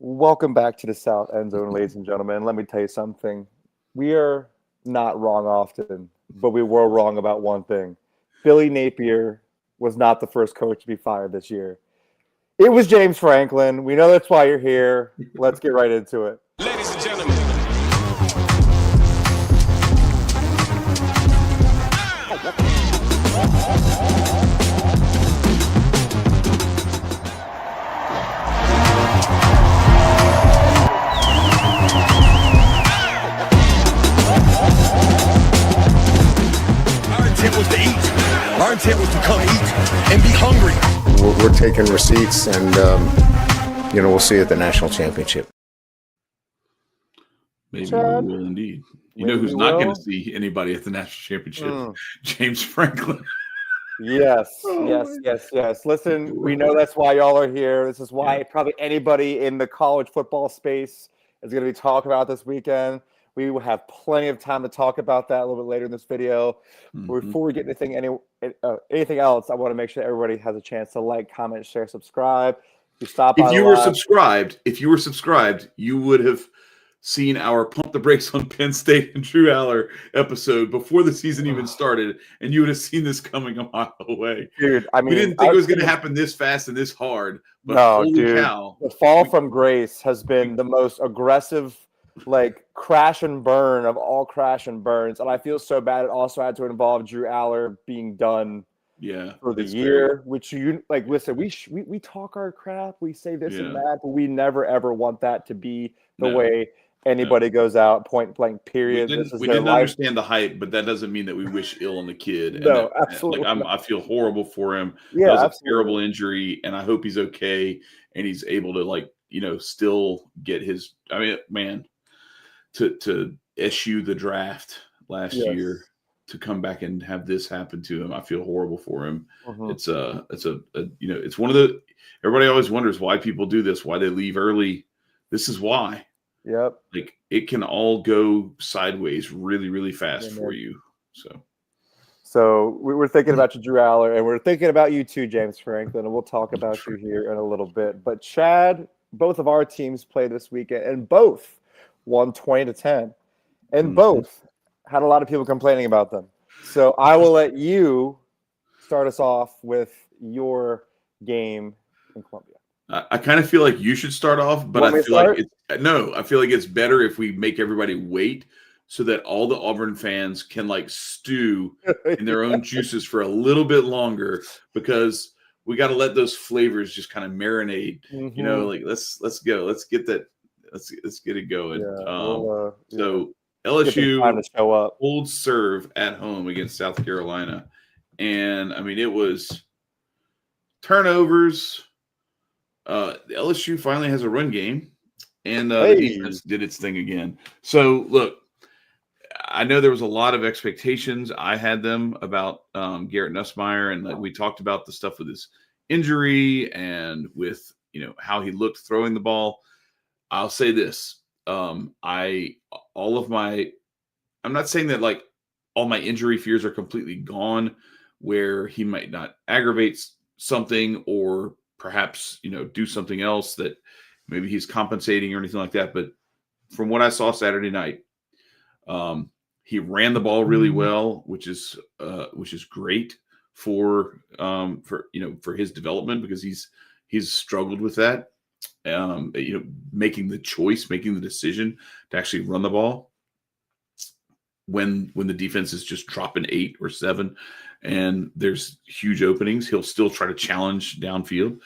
Welcome back to the South End Zone, ladies and gentlemen. Let me tell you something. We are not wrong often, but we were wrong about one thing. Billy Napier was not the first coach to be fired this year. It was James Franklin. We know that's why you're here. Let's get right into it. Ladies and gentlemen. Our intent was to eat. Our intent was to come eat and be hungry. We're taking receipts, and we'll see you at the national championship. Maybe Chad? we will indeed. You Maybe know who's we not going will. to see anybody at the national championship? James Franklin. Yes, Oh yes. Listen, we know that's why y'all are here. This is why Yeah. probably anybody in the college football space is going to be talking about this weekend. We will have plenty of time to talk about that a little bit later in this video. Mhm. Before we get anything else, I want to make sure everybody has a chance to like, comment, share, subscribe. If you stop by If you the were live- subscribed, you would have seen our Pump the Brakes on Penn State and Drew Aller episode before the season even started, and you would have seen this coming a mile away. dude, I mean, We didn't think it was going to happen this fast and this hard, but No, holy dude. cow. The fall from grace has been the most aggressive, crash and burn of all crash and burns. And I feel so bad. It also had to involve Drew Aller being done Yeah, for the it's year, which listen, we talk our crap, we say this and Yeah. that, but we never ever want that to be the No. way anybody goes out, point blank, period. We This is didn't their life. understand the hype, but that doesn't mean that we wish ill on the kid. And No, that- absolutely not. I feel horrible for him. Yeah, That was absolutely. a terrible injury, and I hope he's okay and he's able to still get his. I mean, man, to issue the draft last Yes. year, to come back and have this happen to him, I feel horrible for him. Mhm. It's one of the. Everybody always wonders why people do this, why they leave early. This is why. Yep. It can all go sideways really, really fast Yeah, for man. you. So we're thinking about you, Drew Aller, and we're thinking about you too, James Franklin, and we'll talk about you here in a little bit. But Chad, both of our teams played this weekend, and both won 20-10, and Mhm. both had a lot of people complaining about them. So I will let you start us off with your game in Columbia. I kind of feel like you should start off, but Want me I to feel like start? I feel like it's better if we make everybody wait so that all the Auburn fans can stew in their own juices for a little bit longer, because we got to let those flavors just kind of marinate. Mhm. Let's go. Let's get that. Let's get it going. Yeah, So give them time LSU to show up. holds serve at home against South Carolina, and I mean it was turnovers. LSU finally has a run game, and the defense did its thing again. So look, I know there was a lot of expectations. I had them about Garrett Nussmeier, and we talked about the stuff with his injury and with how he looked throwing the ball. I'll say this: I'm not saying that all my injury fears are completely gone, where he might not aggravate something or perhaps do something else that maybe he's compensating or anything like that. But from what I saw Saturday night, he ran the ball really well, which is great for his development, because he's struggled with that. Making the decision to actually run the ball when the defense is just dropping 8 or 7 and there's huge openings, he'll still try to challenge downfield.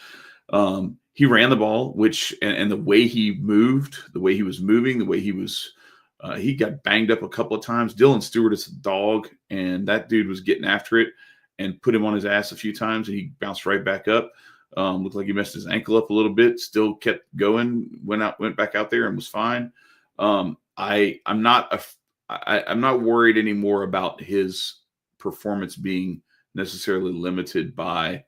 He ran the ball, and the way he moved, the way he was moving, the way he got banged up a couple of times. Dylan Stewart is a dog, and that dude was getting after it and put him on his ass a few times, and he bounced right back up. Looked like he messed his ankle up a little bit, still kept going, went back out there and was fine. I'm not worried anymore about his performance being necessarily limited by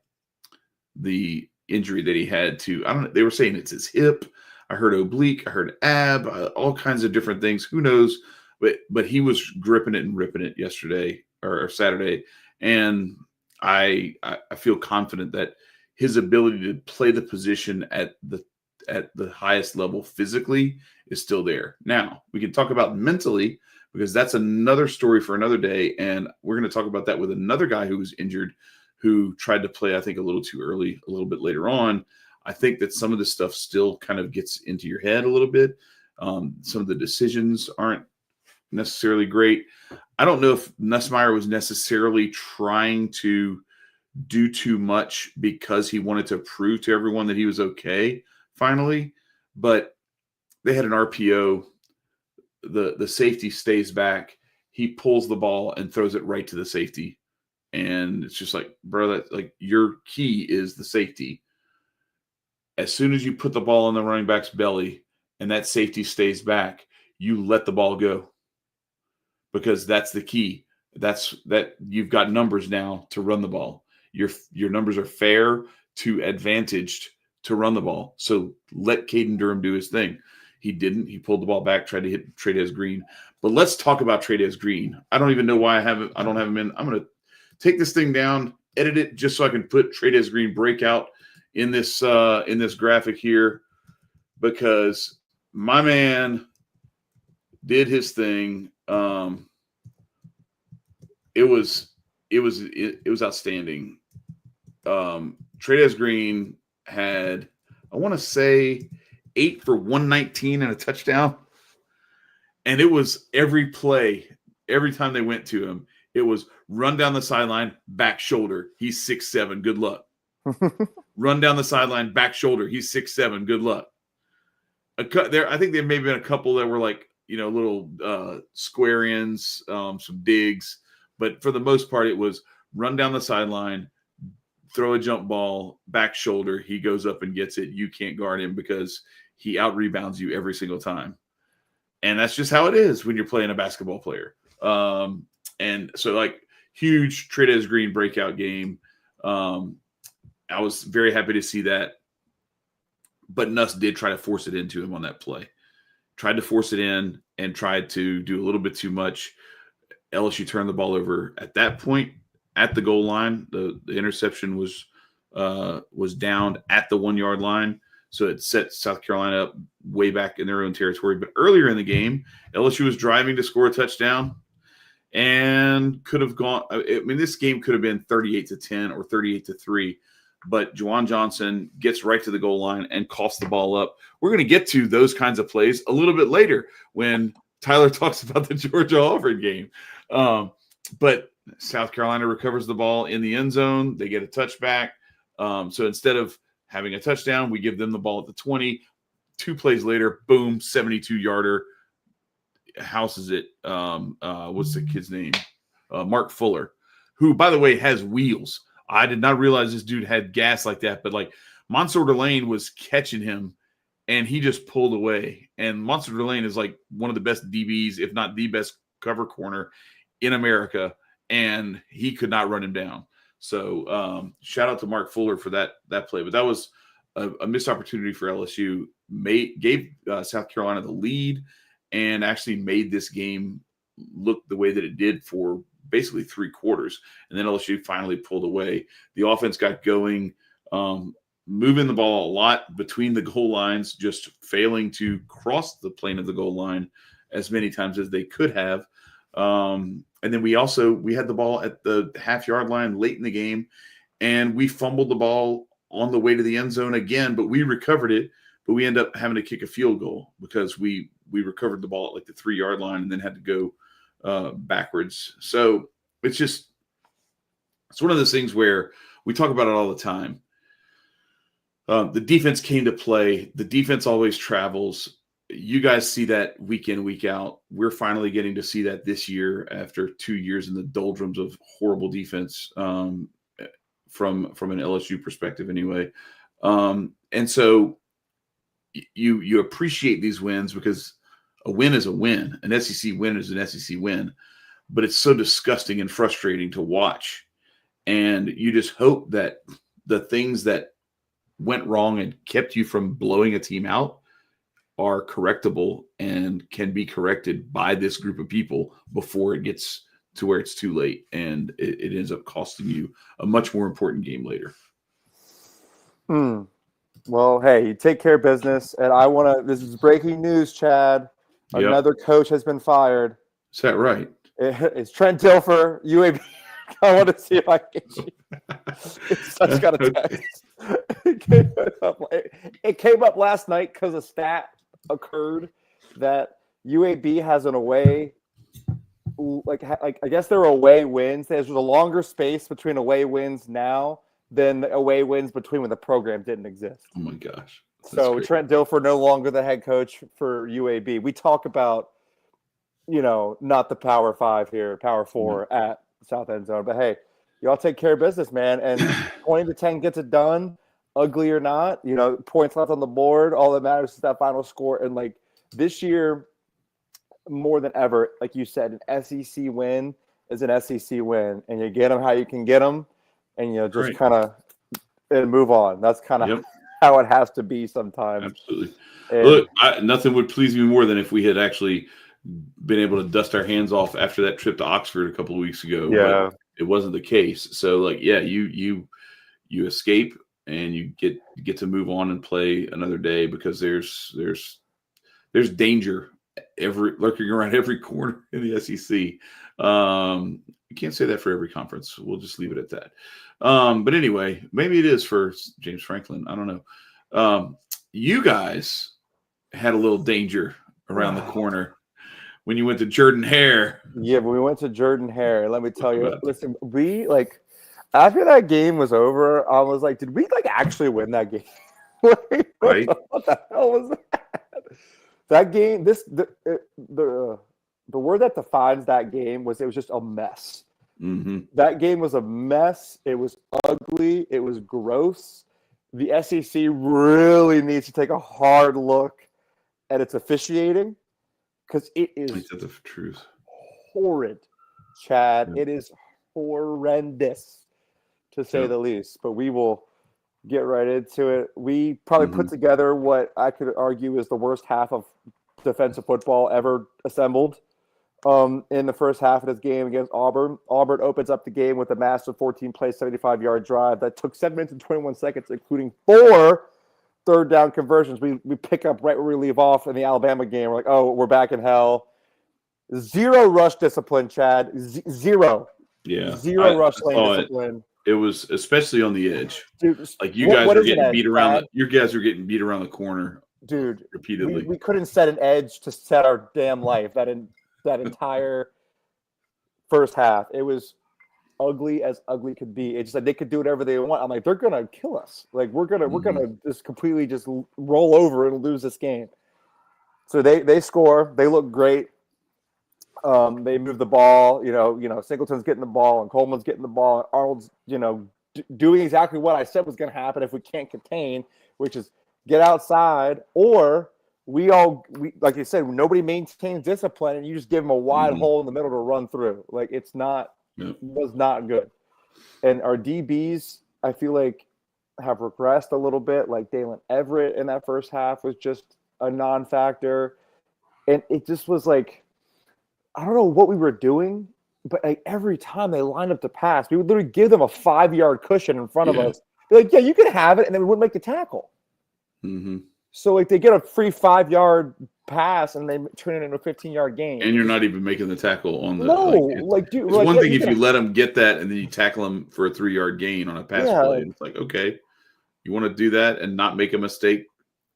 the injury that he had to. They were saying it's his hip. I heard oblique. I heard ab. All kinds of different things. Who knows? But he was gripping it and ripping it yesterday or Saturday, and I feel confident that his ability to play the position at at the highest level physically is still there. Now, we can talk about mentally because that's another story for another day. And we're going to talk about that with another guy who was injured, who tried to play, I think, a little too early, a little bit later on. I think that some of this stuff still kind of gets into your head a little bit. Some of the decisions aren't necessarily great. I don't know if Nussmeier was necessarily trying to do too much because he wanted to prove to everyone that he was okay finally, but they had an RPO. The safety stays back. He pulls the ball and throws it right to the safety. And it's just like, bro, that like your key is the safety. As soon as you put the ball on the running back's belly and that safety stays back, you let the ball go. Because that's the key. That's that you've got numbers now to run the ball. Your numbers are fair to advantaged to run the ball. So let Caden Durham do his thing. He didn't. He pulled the ball back, tried to hit Trey'Dez Green. But let's talk about Trey'Dez Green. I don't even know why I don't have him in. I'm going to take this thing down, edit it just so I can put Trey'Dez Green breakout in this graphic here, because my man did his thing. It was outstanding. Trey'Dez Green had, I want to say, 8 for 119 and a touchdown. And it was every play, every time they went to him, it was run down the sideline, back shoulder. He's 6'7". Good luck. Run down the sideline, back shoulder. He's 6'7". Good luck. I think there may have been a couple that were like, little square ends, some digs. But for the most part, it was run down the sideline, throw a jump ball, back shoulder. He goes up and gets it. You can't guard him because he out-rebounds you every single time. And that's just how it is when you're playing a basketball player. And so, like, huge Trey'Dez Green breakout game. I was very happy to see that. But Nuss did try to force it into him on that play. Tried to force it in and tried to do a little bit too much. LSU turned the ball over at that point at the goal line. The interception was downed at the 1 yard line. So it set South Carolina up way back in their own territory. But earlier in the game, LSU was driving to score a touchdown and could have gone. I mean, this game could have been 38-10 or 38-3. But Juwan Johnson gets right to the goal line and coughs the ball up. We're going to get to those kinds of plays a little bit later when Tyler talks about the Georgia-Auburn game. But South Carolina recovers the ball in the end zone. They get a touchback. So instead of having a touchdown, we give them the ball at the 20. 2 plays later, boom, 72-yarder. Houses it. What's the kid's name? Mark Fuller, who, by the way, has wheels. I did not realize this dude had gas like that, but like Monster Delane was catching him and he just pulled away. And Monster Delane is like one of the best DBs, if not the best cover corner in America. And he could not run him down. So shout out to Mark Fuller for that play. But that was a missed opportunity for LSU. Gave South Carolina the lead and actually made this game look the way that it did for basically 3 quarters. And then LSU finally pulled away. The offense got going, moving the ball a lot between the goal lines, just failing to cross the plane of the goal line as many times as they could have. And then we had the ball at the half-yard line late in the game, and we fumbled the ball on the way to the end zone again, but we recovered it. But we ended up having to kick a field goal because we recovered the ball at like the 3-yard line and then had to go backwards. So it's one of those things where we talk about it all the time. The defense came to play. The defense always travels. You guys see that week in, week out. We're finally getting to see that this year after 2 years in the doldrums of horrible defense from an LSU perspective anyway. And so you appreciate these wins because a win is a win. An SEC win is an SEC win. But it's so disgusting and frustrating to watch. And you just hope that the things that went wrong and kept you from blowing a team out are correctable and can be corrected by this group of people before it gets to where it's too late and it ends up costing you a much more important game later. Well, hey, you take care of business, and I want to. This is breaking news, Chad. Yep. Another coach has been fired. Is that right? It's Trent Dilfer, UAB. I want to see if I can get you. I just got a text. It came up last night because a stat occurred that UAB has an away. Like I guess their away wins. There's a longer space between away wins now than the away wins between when the program didn't exist. Oh my gosh! That's So great. Trent Dilfer no longer the head coach for UAB. We talk about, not the Power 5 here, Power 4 at South End Zone, but hey, y'all take care of business, man. And 20-10 gets it done, ugly or not. Points left on the board. All that matters is that final score. And like this year, more than ever, like you said, an SEC win is an SEC win, and you get them how you can get them, and just kind of move on. That's kind of how it has to be sometimes. Absolutely. And, Look, nothing would please me more than if we had actually been able to dust our hands off after that trip to Oxford a couple of weeks ago. Yeah, but it wasn't the case. So, like, yeah, you escape and you get to move on and play another day because there's danger lurking around every corner in the SEC. You can't say that for every conference. We'll just leave it at that. But anyway, maybe it is for James Franklin. I don't know. You guys had a little danger around the corner when you went to Jordan Hare. Yeah, but we went to Jordan Hare. Let me tell you. Listen, we after that game was over, I was like, did we actually win that game? Right? What the hell was that? That game, the word that defines that game was it was just a mess. Mm-hmm. That game was a mess. It was ugly. It was gross. The SEC really needs to take a hard look at its officiating because it is the truth. horrid, Chad. Yeah. It is horrendous, to say the least. But we will get right into it. We probably put together what I could argue is the worst half of defensive football ever assembled. In the first half of this game against Auburn. Auburn opens up the game with a massive 14-play, 75-yard drive that took 7 minutes and 21 seconds, including 4 third-down conversions. We pick up right where we leave off in the Alabama game. We're like, oh, we're back in hell. 0 rush discipline, Chad. 0. Yeah. 0 rush lane discipline. It was especially on the edge. Dude, like you guys are getting beat around your guys are getting beat around the corner. Dude, repeatedly. We couldn't set an edge to set our damn life. That entire first half, it was ugly as ugly could be. It's just like they could do whatever they want. I'm like, they're gonna kill us. Like we're gonna just completely just roll over and lose this game. So they score. They look great. They move the ball. Singleton's getting the ball and Coleman's getting the ball and Arnold's doing exactly what I said was going to happen if we can't contain, which is get outside or. We like you said, nobody maintains discipline, and you just give them a wide hole in the middle to run through. Like it's not was not good. And our DBs, I feel like, have regressed a little bit. Like Dalen Everett in that first half was just a non-factor, and it just was like I don't know what we were doing, but like every time they lined up to pass, we would literally give them a 5-yard cushion in front of us. They're like, yeah, you can have it, and then we wouldn't make the tackle. Mm-hmm. So like they get a free 5-yard pass and they turn it into a 15-yard gain. And you're not even making the tackle on the dude. It's one thing if you let them get that and then you tackle them for a 3-yard gain on a pass play. It's like, okay, you want to do that and not make a mistake,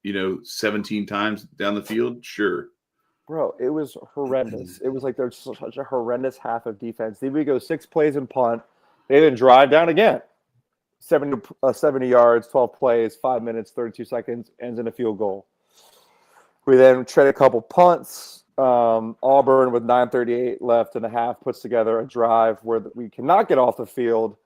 17 times down the field? Sure. Bro, it was horrendous. It was like there's such a horrendous half of defense. Then we go 6 plays and punt. They then drive down again. 70 yards, 12 plays, 5 minutes, 32 seconds, ends in a field goal. We then trade a couple punts. Auburn with 9:38 left in the half puts together a drive where we cannot get off the field.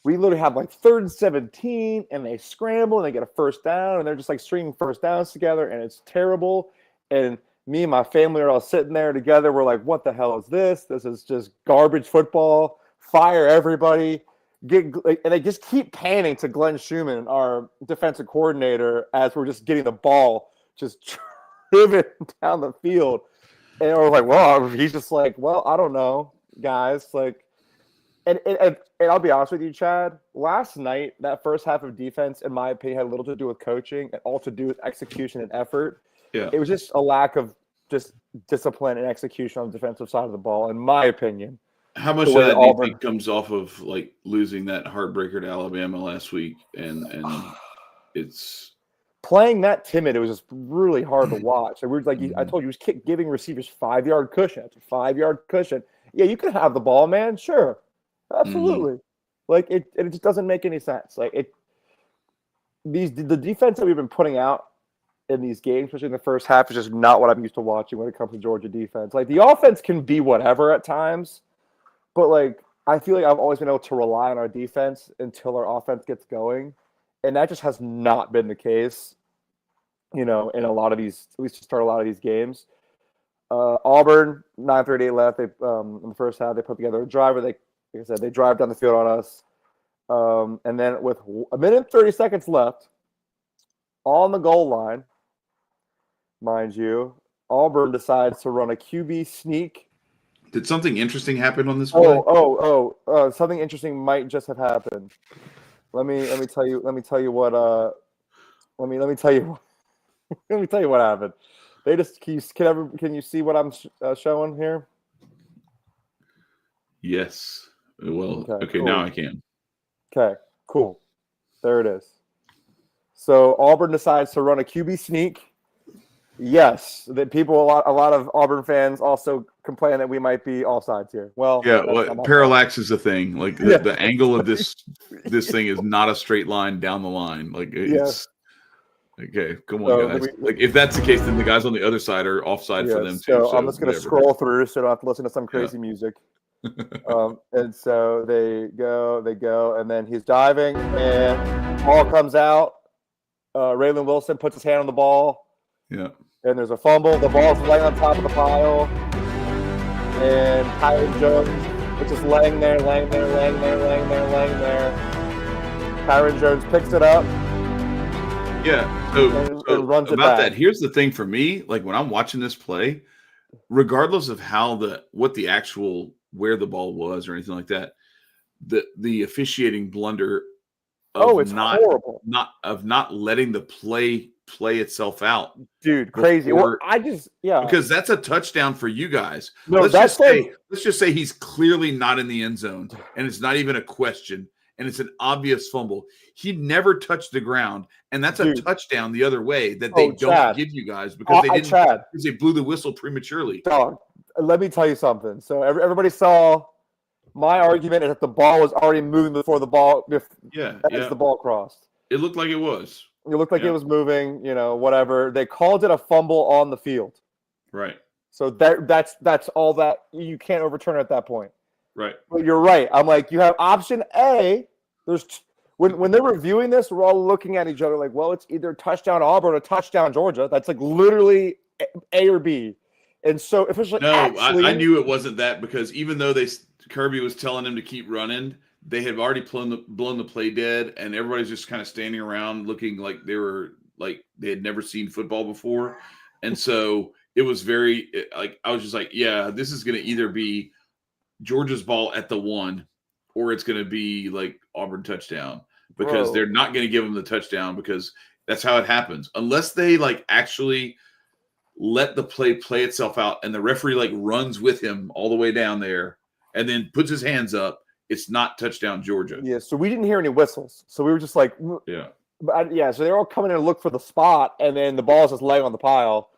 We literally have like 3rd and 17, and they scramble, and they get a first down, and they're just like stringing first downs together, and it's terrible. And me and my family are all sitting there together. We're like, what the hell is this? This is just garbage football. Fire everybody. And they just keep panning to Glenn Schumann, our defensive coordinator, as we're just getting the ball just driven down the field. And we're like, well, he's just like, well, I don't know, guys. Like, and I'll be honest with you, Chad. Last night, that first half of defense, in my opinion, had a little to do with coaching and all to do with execution and effort. Yeah. It was just a lack of just discipline and execution on the defensive side of the ball, in my opinion. How much of that do you think comes off of like losing that heartbreaker to Alabama last week, and it's playing that timid? It was just really hard to watch. And we were like, I told you, he was giving receivers 5-yard cushion after 5-yard cushion. Yeah, you can have the ball, man. Sure, absolutely. Like it just doesn't make any sense. Like the defense that we've been putting out in these games, especially in the first half, is just not what I'm used to watching when it comes to Georgia defense. Like the offense can be whatever at times, but like I feel like I've always been able to rely on our defense until our offense gets going, and that just has not been the case. In a lot of these, at least to start a lot of these games. Auburn, 9:38 left. They in the first half, they put together a driver. Like I said, they drive down the field on us, and then with a minute and 30 seconds left on the goal line, mind you, Auburn decides to run a QB sneak. Did something interesting happen on this play? Something interesting might just have happened. Let me tell you what happened. They just can you see what I'm showing here? Yes. Well, okay, cool. Now I can. Okay, cool. There it is. So Auburn decides to run a QB sneak. Yes, that a lot of Auburn fans also complain that we might be offsides here. Well, yeah, parallax is a thing. Like the angle of this thing is not a straight line down the line. Like it's okay. Come on, guys. Like if that's the case, then the guys on the other side are offside for them too. So I'm just gonna scroll through so I don't have to listen to some crazy music. And so they go, and then he's diving, and ball comes out. Raylan Wilson puts his hand on the ball. Yeah. And there's a fumble. The ball's laying on top of the pile. And Kyron Jones is just laying there. Kyron Jones picks it up. Yeah. So and runs about it back. That, here's the thing for me. Like when I'm watching this play, regardless of where the ball was or anything like that, the officiating blunder it's horrible. Not letting the play itself out, dude. Crazy. Because that's a touchdown for you guys. No, let's just say he's clearly not in the end zone, and it's not even a question, and it's an obvious fumble. He never touched the ground, and that's a touchdown the other way that they don't give you guys because they blew the whistle prematurely. Dog, let me tell you something. So everybody saw. My argument is that the ball was already moving before the ball. The ball crossed. It looked like it was. It looked like it was moving. Whatever. They called it a fumble on the field. Right. So that's all that you can't overturn at that point. Right. But you're right. I'm like, you have option A. When they're reviewing this, we're all looking at each other like, well, it's either touchdown Auburn or touchdown Georgia. That's like literally A or B. And so if it's like I knew it wasn't that because even though Kirby was telling him to keep running, they had already blown the play dead, and everybody's just kind of standing around looking like they had never seen football before. And so it was very like I was just like, yeah, this is going to either be Georgia's ball at the 1 or it's going to be like Auburn touchdown because they're not going to give them the touchdown because that's how it happens unless they like actually let the play itself out and the referee like runs with him all the way down there and then puts his hands up. It's not touchdown Georgia. Yeah, so we didn't hear any whistles. So we were just like, so they're all coming in to look for the spot, and then the ball's just laying on the pile.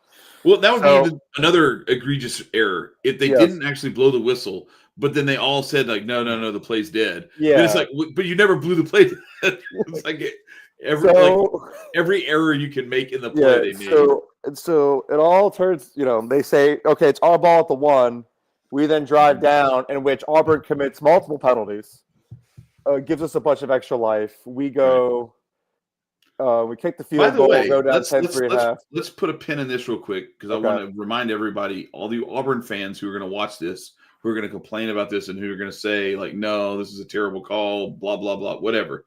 Well, that would be another egregious error if they didn't actually blow the whistle, but then they all said like, no, the play's dead. Yeah, and it's like, but you never blew the play dead. It's like every error you can make in the play they made. So it all turns. They say, okay, it's our ball at the 1. We then drive down, in which Auburn commits multiple penalties, gives us a bunch of extra life. We go, we kick the field goal, go down 10-3 at half. Let's put a pin in this real quick because I want to remind everybody, all the Auburn fans who are going to watch this, who are going to complain about this, and who are going to say, like, no, this is a terrible call, blah, blah, blah, whatever.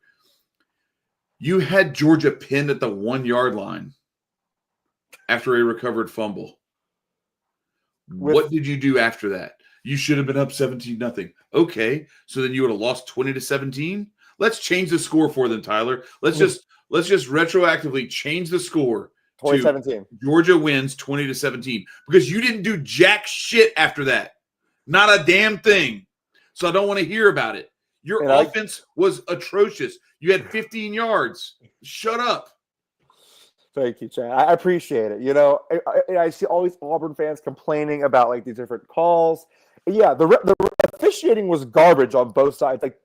You had Georgia pinned at the 1-yard line after a recovered fumble. What did you do after that? You should have been up 17-0. Okay, so then you would have lost 20-17. Let's change the score for them, Tyler. Let's just retroactively change the score. 2017. Georgia wins 20-17 because you didn't do jack shit after that. Not a damn thing. So I don't want to hear about it. Your offense was atrocious. You had 15 yards. Shut up. Thank you, Chad. I appreciate it. You know, I see all these Auburn fans complaining about like these different calls. Yeah, the officiating was garbage on both sides. Like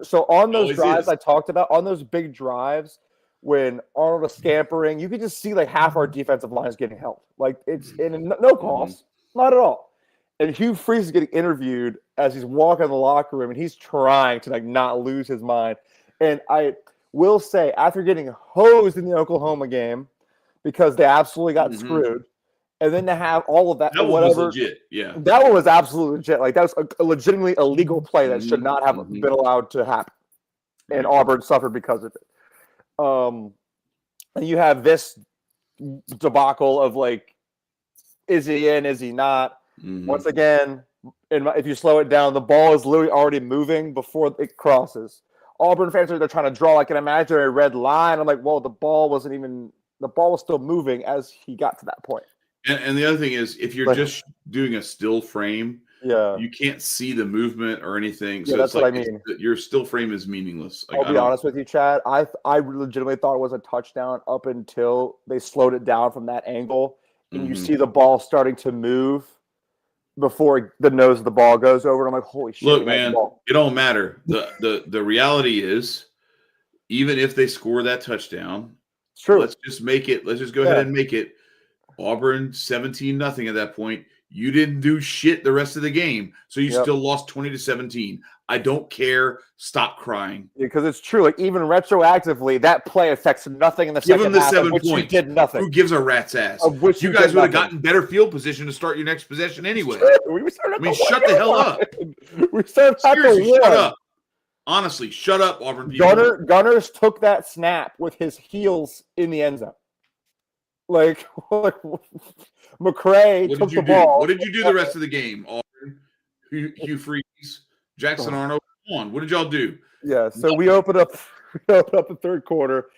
so on those drives I talked about, on those big drives when Arnold was scampering, you could just see like half our defensive line is getting helped. Like it's in no calls, not at all. And Hugh Freeze is getting interviewed as he's walking in the locker room, and he's trying to like not lose his mind. And I will say, after getting hosed in the Oklahoma game because they absolutely got screwed, and then to have all of that, that was legit. Yeah, that one was absolutely legit. Like that was a legitimately illegal play that should not have been allowed to happen, and Auburn suffered because of it. And you have this debacle of like, is he in? Is he not? Once again, if you slow it down, the ball is literally already moving before it crosses. Auburn fans are trying to draw like an imaginary red line. I'm like, well, the ball was still moving as he got to that point. And the other thing is, if you're just doing a still frame, you can't see the movement or anything. So that's what I mean. Your still frame is meaningless. Like, I'll be honest with you, Chad. I legitimately thought it was a touchdown up until they slowed it down from that angle, and you see the ball starting to move before the nose of the ball goes over. And I'm like, holy shit. Look, man, it don't matter. The reality is, even if they score that touchdown, it's true. Let's just go ahead and make it Auburn 17-0 at that point. You didn't do shit the rest of the game, so you still lost 20-17. I don't care. Stop crying. Because it's true. Like even retroactively, that play affects nothing in the second half. Give them the 7 points. You did nothing. Who gives a rat's ass? Of which you guys would have gotten better field position to start your next possession anyway. Shut the hell up. We started Seriously, shut up. Honestly, shut up, Auburn people. Gunners took that snap with his heels in the end zone. Like McCray took the ball. What did you do the rest of the game, Auburn? Hugh Freeze, Jackson Arnold. Come on, what did y'all do? Yeah, so we opened up the third quarter,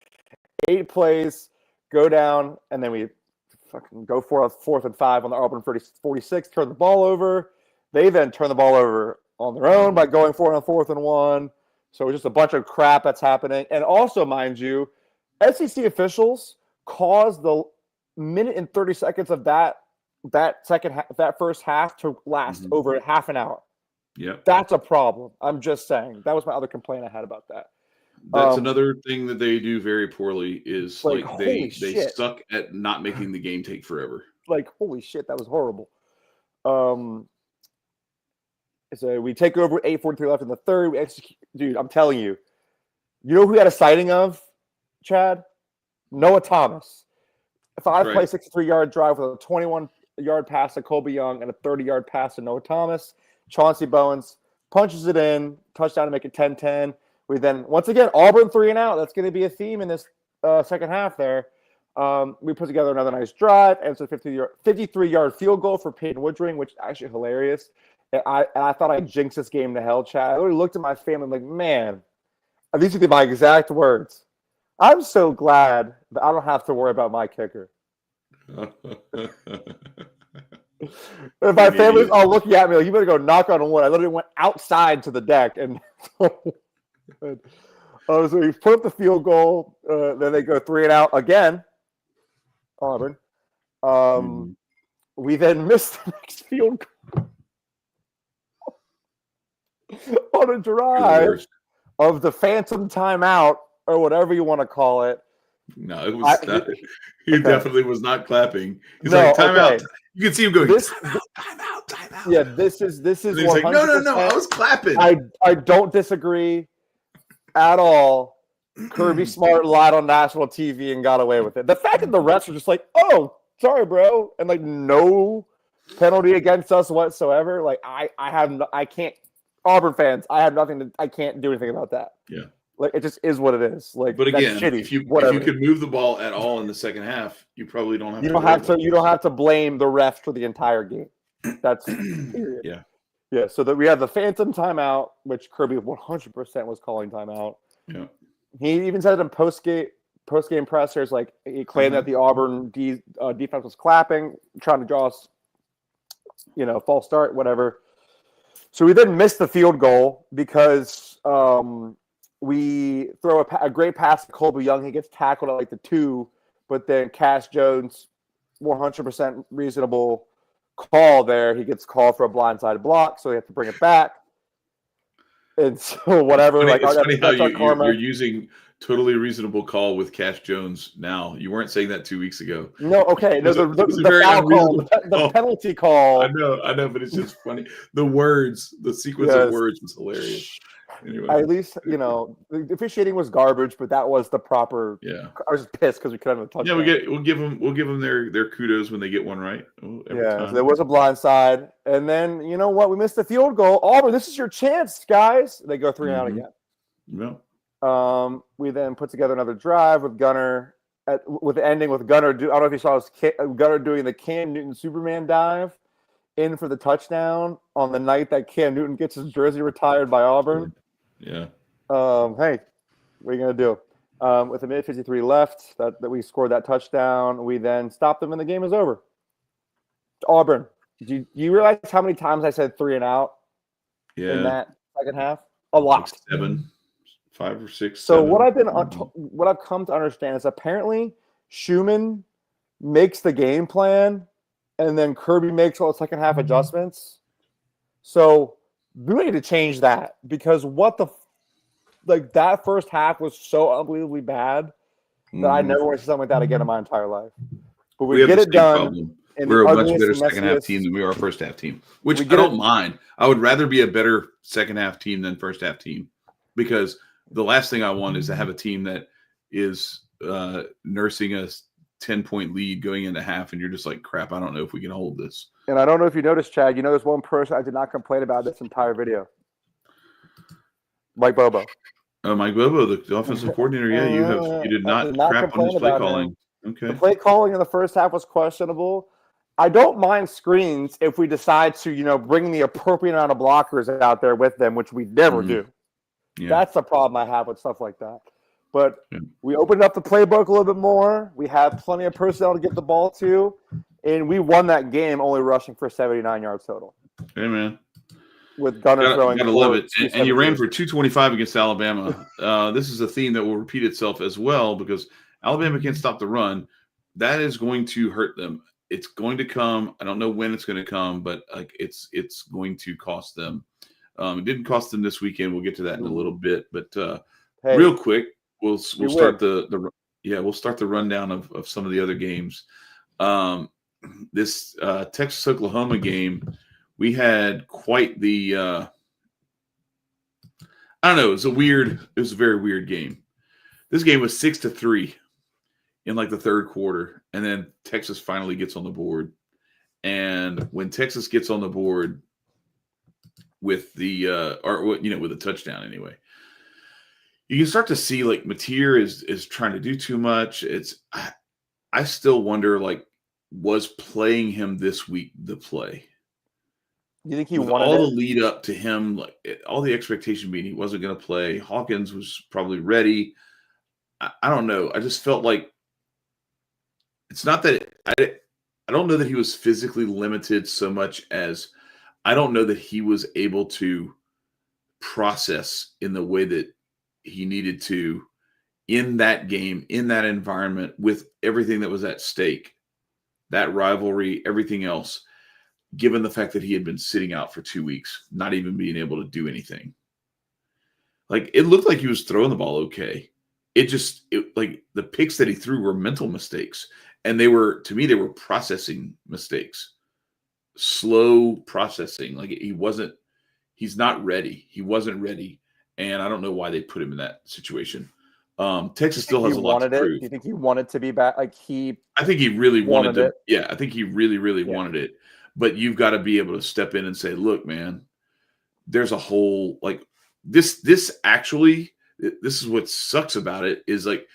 8 plays, go down, and then we fucking go for a 4th and 5 on the Auburn 46, turn the ball over. They then turn the ball over on their own by going for it on 4th and 1. So it's just a bunch of crap that's happening. And also, mind you, SEC officials caused the minute and 30 seconds of that first half to last over half an hour. Yeah, that's a problem. I'm just saying. That was my other complaint I had about that. That's another thing that they do very poorly is like they suck at not making the game take forever. Like holy shit, that was horrible. So we take over 8:43 left in the third. We execute, dude. I'm telling you, you know who we had a sighting of, Chad? Noah Thomas. 5-play, 63-yard drive with a 21-yard pass to Colby Young and a 30-yard pass to Noah Thomas. Chauncey Bowens punches it in, touchdown to make it 10-10. We then, once again, Auburn 3 and out. That's going to be a theme in this second half there. We put together another nice drive, and it's a 53-yard field goal for Peyton Woodring, which is actually hilarious. And I thought I jinxed this game to hell, Chad. I literally looked at my family like, man, these are my exact words. I'm so glad that I don't have to worry about my kicker. If my family's all looking at me like, you better go knock on wood. I literally went outside to the deck. And so we put up the field goal. Then they go 3 and out again, Auburn. We then missed the next field goal on a drive of the phantom timeout, or whatever you want to call it. No, it was not. He definitely was not clapping. He's like, timeout. You can see him going, timeout. Yeah, this is. He's like, no, I was clapping. I don't disagree at all. Kirby Smart lied on national TV and got away with it. The fact that the refs were just like, oh, sorry, bro, and like no penalty against us whatsoever. Like I can't. Auburn fans, I can't do anything about that. Yeah. Like it just is what it is. Like, but again, shitty, if you could move the ball at all in the second half, you probably don't have. You don't have to blame the refs for the entire game. That's period. Yeah. Yeah, so that we had the phantom timeout, which Kirby 100% was calling timeout. Yeah. He even said it in post-game pressers, like he claimed that the Auburn defense was clapping, trying to draw us, false start, whatever. So we then missed the field goal because we throw a great pass to Colby Young. He gets tackled at like the 2, but then Cash Jones, 100% reasonable call there. He gets called for a blindside block, so we have to bring it back. And so whatever. It's funny how karma. you're using totally reasonable call with Cash Jones now. You weren't saying that 2 weeks ago. No, okay. No, the very foul call, unreasonable the penalty call. I know, but it's just funny. The sequence of words was hilarious. Anyway, at least, the officiating was garbage, but that was the proper. Yeah. I was just pissed because we couldn't have a touchdown. Yeah, we'll give them their kudos when they get one right. Every time. So there was a blind side, and then you know what? We missed the field goal. Auburn, this is your chance, guys. They go 3 out again. Yeah. We then put together another drive with Gunner, with ending with Gunner. I don't know if you saw Gunner doing the Cam Newton Superman dive in for the touchdown on the night that Cam Newton gets his jersey retired by Auburn. Yeah. Hey, what are you gonna do? With a minute 53 left, that we scored that touchdown. We then stopped them, and the game is over. Auburn. Do you realize how many times I said 3 and out in that second half? A lot. Like 7, 5 or 6. So 7. what I've come to understand is apparently Schumann makes the game plan, and then Kirby makes all the second half adjustments. So we need to change that because that first half was so unbelievably bad that I never want to see something like that again in my entire life. But we get it done. We're a much better second half team than we are first half team, which I don't mind. I would rather be a better second half team than first half team because the last thing I want is to have a team that is nursing a 10-point lead going into half, and you're just like, crap, I don't know if we can hold this. And I don't know if you noticed, Chad, there's one person I did not complain about this entire video. Mike Bobo. Mike Bobo, the offensive coordinator. Yeah, you did not crap on his play calling. Okay. The play calling in the first half was questionable. I don't mind screens if we decide to, bring the appropriate amount of blockers out there with them, which we never do. Yeah. That's the problem I have with stuff like that. But we opened up the playbook a little bit more. We have plenty of personnel to get the ball to, and we won that game only rushing for 79 yards total. Hey, man. With Gunner throwing. Gotta love it. And you ran for 225 against Alabama. This is a theme that will repeat itself as well because Alabama can't stop the run. That is going to hurt them. It's going to come. I don't know when it's going to come, but it's going to cost them. It didn't cost them this weekend. We'll get to that in a little bit. But real quick, we'll start we'll start the rundown of some of the other games. This Texas Oklahoma game, we had quite the I don't know. It was a very weird game. This game was 6-3 in like the third quarter, and then Texas finally gets on the board. And when Texas gets on the board with with a touchdown anyway, you can start to see like Mateer is trying to do too much. I still wonder, like, was playing him this week the play? You think he with wanted all the lead up to him, like all the expectation being he wasn't going to play. Hawkins was probably ready. I don't know. I just felt like it's not that I don't know that he was physically limited so much as I don't know that he was able to process in the way that he needed to in that game, in that environment, with everything that was at stake, that rivalry, everything else, given the fact that he had been sitting out for 2 weeks, not even being able to do anything. Like, it looked like he was throwing the ball okay. Like the picks that he threw were mental mistakes. And to me, they were processing mistakes, slow processing. Like he's not ready. He wasn't ready. And I don't know why they put him in that situation. Texas still has a lot to prove. Do you think he wanted to be back? I think he really wanted it. Yeah, I think he really, really wanted it. But you've got to be able to step in and say, look, man, there's a whole, like, this is what sucks about it is, like,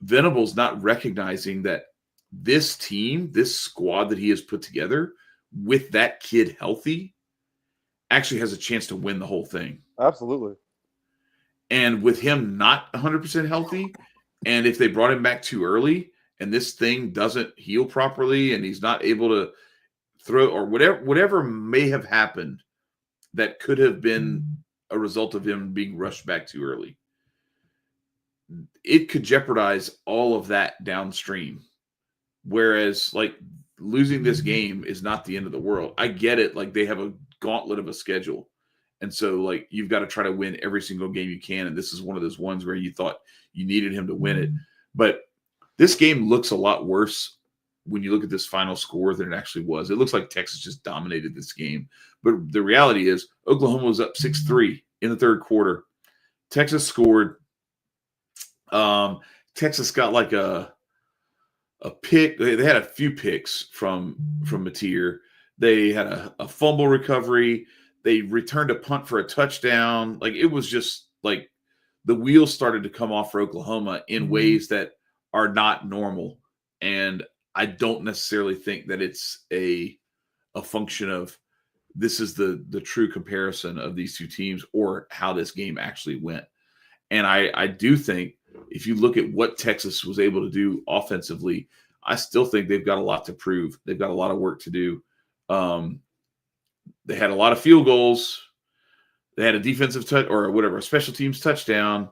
Venable's not recognizing that this team, this squad that he has put together with that kid healthy actually has a chance to win the whole thing. Absolutely. And with him not 100% healthy, and if they brought him back too early and this thing doesn't heal properly and he's not able to throw or whatever may have happened that could have been a result of him being rushed back too early, it could jeopardize all of that downstream. Whereas like losing this game is not the end of the world. I get it. Like they have a gauntlet of a schedule. And so like you've got to try to win every single game you can. And this is one of those ones where you thought you needed him to win it. But this game looks a lot worse when you look at this final score than it actually was. It looks like Texas just dominated this game. But the reality is Oklahoma was up 6-3 in the third quarter. Texas scored. Texas got like a pick. They had a few picks from Mateer. They had a fumble recovery. They returned a punt for a touchdown. Like it was just like the wheels started to come off for Oklahoma in ways that are not normal. And I don't necessarily think that it's a function of this is the true comparison of these two teams or how this game actually went. And I do think if you look at what Texas was able to do offensively, I still think they've got a lot to prove. They've got a lot of work to do. They had a lot of field goals. They had a defensive touch or whatever, a special teams touchdown.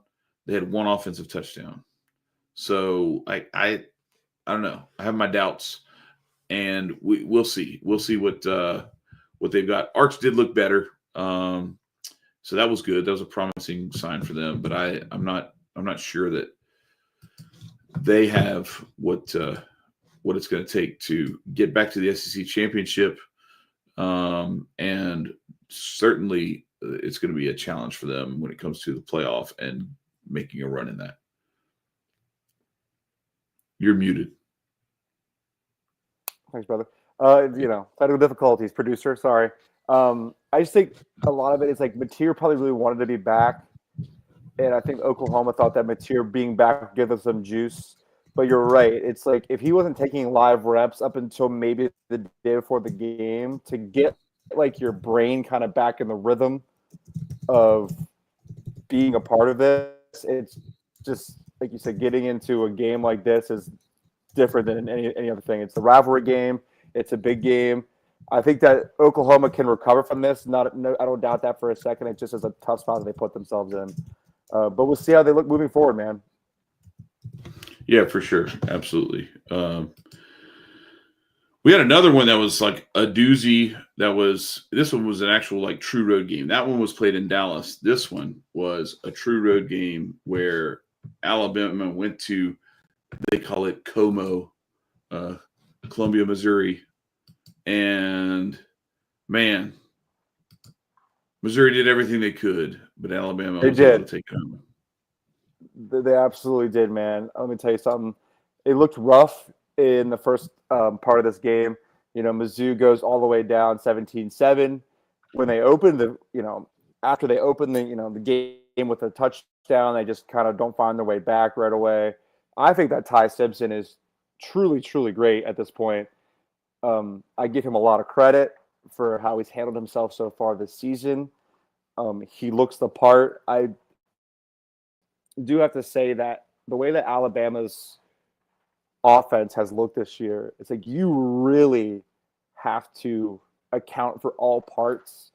They had one offensive touchdown. So I don't know. I have my doubts, and we'll see. We'll see what they've got. Arch did look better, so that was good. That was a promising sign for them. But I'm not sure that they have what it's going to take to get back to the SEC championship, and certainly it's going to be a challenge for them when it comes to the playoff and making a run in that. You're muted. Thanks, brother. Technical difficulties, producer. Sorry. I just think a lot of it is like Mateer probably really wanted to be back. And I think Oklahoma thought that Mateer being back would give them some juice. But you're right. It's like if he wasn't taking live reps up until maybe the day before the game to get like your brain kind of back in the rhythm of being a part of this, it's just like you said, getting into a game like this is different than any other thing. It's a rivalry game. It's a big game. I think that Oklahoma can recover from this. I don't doubt that for a second. It just is a tough spot that they put themselves in. But we'll see how they look moving forward, man. Yeah, for sure. Absolutely. We had another one that was like a doozy. This one was an actual like true road game. That one was played in Dallas. This one was a true road game where Alabama went to, they call it Como, Columbia, Missouri. And man, Missouri did everything they could, but Alabama was able to take home. They absolutely did, man. Let me tell you something. It looked rough in the first part of this game. Mizzou goes all the way down 17-7. When they opened after they opened the game with a touchdown, they just kind of don't find their way back right away. I think that Ty Simpson is truly, truly great at this point. I give him a lot of credit for how he's handled himself so far this season. He looks the part. I do have to say that the way that Alabama's offense has looked this year, it's like you really have to account for all parts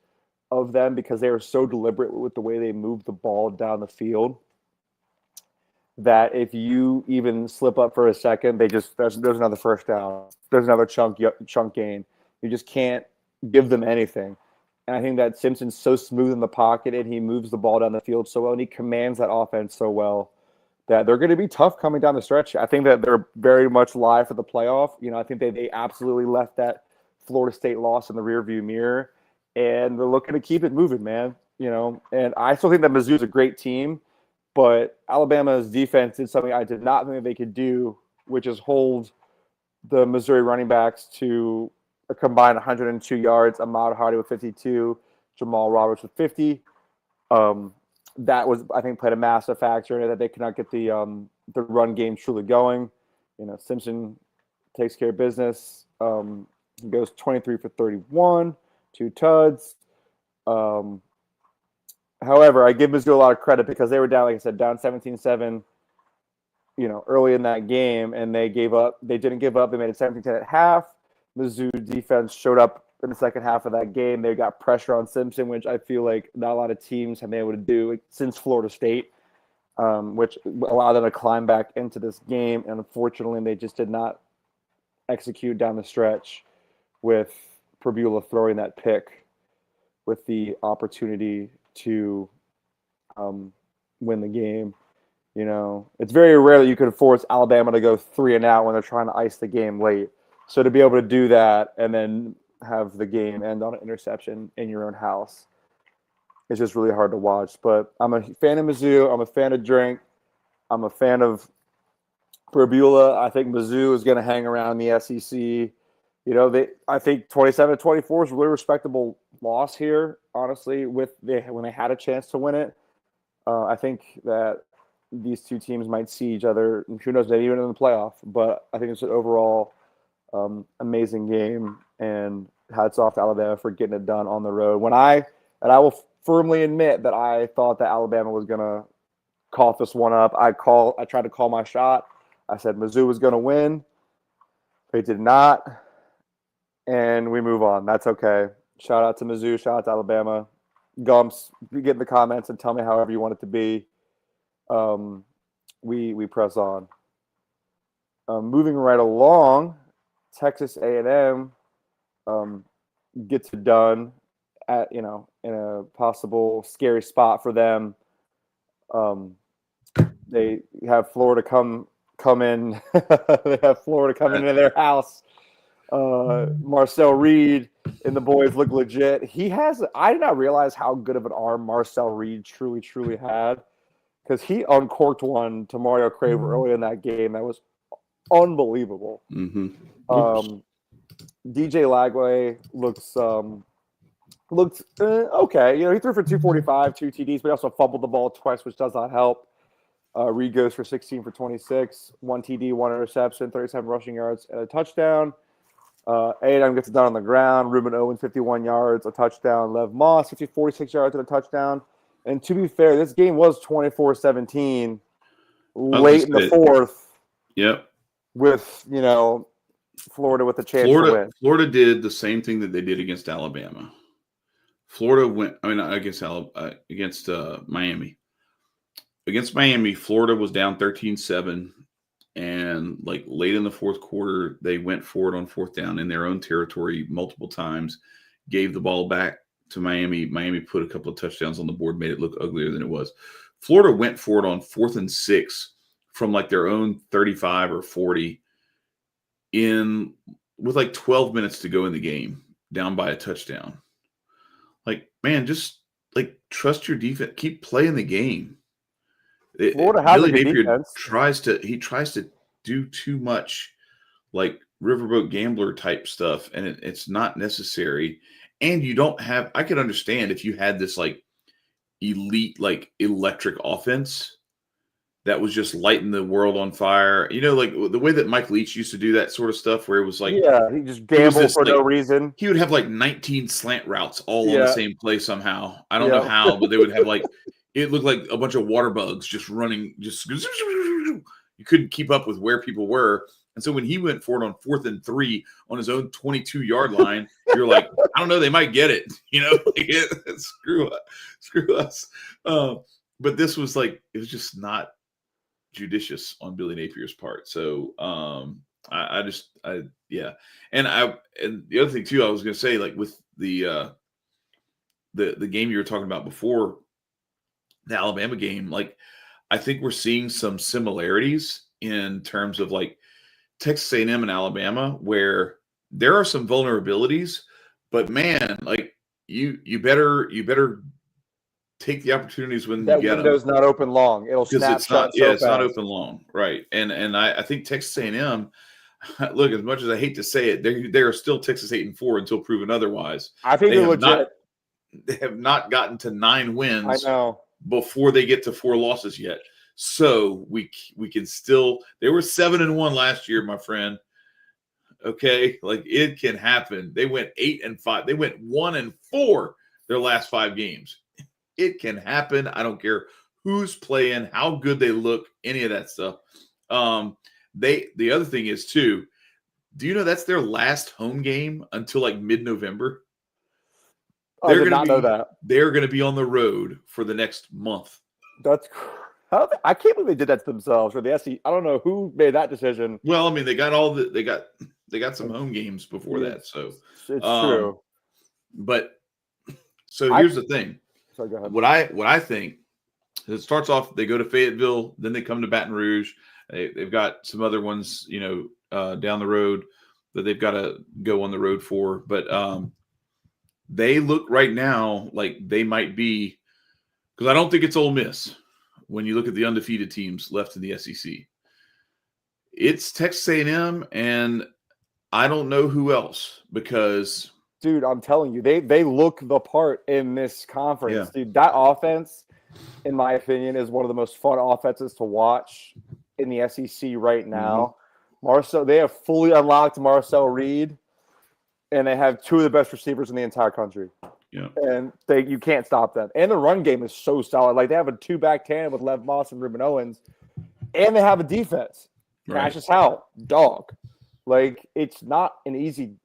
of them because they are so deliberate with the way they move the ball down the field that if you even slip up for a second, there's another first down. There's another chunk gain. You just can't give them anything. And I think that Simpson's so smooth in the pocket and he moves the ball down the field so well and he commands that offense so well that they're going to be tough coming down the stretch. I think that they're very much live for the playoff. I think they absolutely left that Florida State loss in the rearview mirror and they're looking to keep it moving, man. And I still think that Mizzou's a great team, but Alabama's defense did something I did not think they could do, which is hold the Missouri running backs to a combined 102 yards, Ahmad Hardy with 52, Jamal Roberts with 50. That was, I think, played a massive factor in it that they could not get the run game truly going. Simpson takes care of business. He goes 23 for 31, 2 tuds. However, I give Mizzou a lot of credit because they were down, like I said, down 17-7, early in that game, and they gave up. They didn't give up. They made it 17-10 at half. Mizzou defense showed up in the second half of that game. They got pressure on Simpson, which I feel like not a lot of teams have been able to do since Florida State, which allowed them to climb back into this game. And unfortunately, they just did not execute down the stretch with Perbula throwing that pick with the opportunity to win the game. It's very rare that you could force Alabama to go 3-and-out when they're trying to ice the game late. So to be able to do that and then have the game end on an interception in your own house is just really hard to watch. But I'm a fan of Mizzou. I'm a fan of Drink. I'm a fan of Perbula. I think Mizzou is going to hang around the SEC. I think 27-24 is a really respectable loss here, honestly, when they had a chance to win it. I think that these two teams might see each other, and who knows, maybe even in the playoff. But I think it's an overall amazing game, and hats off to Alabama for getting it done on the road. I will firmly admit that I thought that Alabama was going to cough this one up. I tried to call my shot. I said Mizzou was going to win. They did not. And we move on. That's okay. Shout out to Mizzou. Shout out to Alabama. Gumps, you get in the comments and tell me however you want it to be. We press on. Moving right along, Texas A&M gets it done at in a possible scary spot for them. They have Florida come in. They have Florida coming into their house. Marcel Reed and the boys look legit. I did not realize how good of an arm Marcel Reed truly had, because he uncorked one to Mario Craver early in that game that was unbelievable. Mm-hmm. DJ Lagway looked okay. He threw for 245, 2 TDs, but he also fumbled the ball twice, which does not help. Reed goes for 16 for 26, 1 TD, 1 interception, 37 rushing yards, and a touchdown. A&M gets it done on the ground. Ruben Owen, 51 yards, a touchdown. Lev Moss, 46 yards and a touchdown. And to be fair, this game was 24-17 late in the fourth. Yep. With, Florida with a chance to win. Florida did the same thing that they did against Alabama. Florida went, against Miami. Against Miami, Florida was down 13-7. And late in the fourth quarter, they went for it on fourth down in their own territory multiple times, gave the ball back to Miami. Miami put a couple of touchdowns on the board, made it look uglier than it was. Florida went for it on 4th and 6 from their own 35 or 40 with 12 minutes to go in the game, down by a touchdown. Just trust your defense, keep playing the game. Florida has Billy a good Napier defense. tries to do too much riverboat gambler type stuff, and it's not necessary. And you don't have, I could understand if you had this elite electric offense that was just lighting the world on fire. The way that Mike Leach used to do that sort of stuff, where it was he just gambled for no reason. He would have 19 slant routes all on the same play somehow. I don't know how, but they would have it looked like a bunch of water bugs just running. You couldn't keep up with where people were. And so when he went for it on 4th and 3 on his own 22-yard line, you're I don't know, they might get it. Screw us. But this was it was just not judicious on Billy Napier's part. So And the other thing too, I was going to say, with the game you were talking about before, the Alabama game, I think we're seeing some similarities in terms of Texas A&M and Alabama, where there are some vulnerabilities, but man, you better take the opportunities when that you get them. window's not open long. It'll snap shut. It's not open long, right? And I think Texas A&M, look, as much as I hate to say it, they are still Texas 8-4 until proven otherwise. I think they're legit. They have not gotten to 9 wins. I know. Before they get to 4 losses yet. So we can still, they were 7-1 last year, my friend. Okay. It can happen. They went 8-5. They went 1-4 their last 5 games. It can happen. I don't care who's playing, how good they look, any of that stuff. The other thing is too, do you know that's their last home game until like mid-November? I did not know that. They're going to be on the road for the next month. I can't believe they did that to themselves or the SEC. I don't know who made that decision. Well, I mean, they got they got some home games before that, so it's true. But so here's the thing. Sorry, go ahead. What I think, it starts off, they go to Fayetteville, then they come to Baton Rouge. They've got some other ones, down the road that they've got to go on the road for. But they look right now like they might be, because I don't think it's Ole Miss when you look at the undefeated teams left in the SEC. It's Texas A&M, and I don't know who else, because dude, I'm telling you, they look the part in this conference. Yeah. Dude, that offense, in my opinion, is one of the most fun offenses to watch in the SEC right now. They have fully unlocked Marcel Reed, and they have 2 of the best receivers in the entire country. Yeah, and you can't stop them. And the run game is so solid. Like, they have a 2-back tandem with Lev Moss and Ruben Owens, and they have a defense. Cassius Howell, dog. Like, it's not an easy.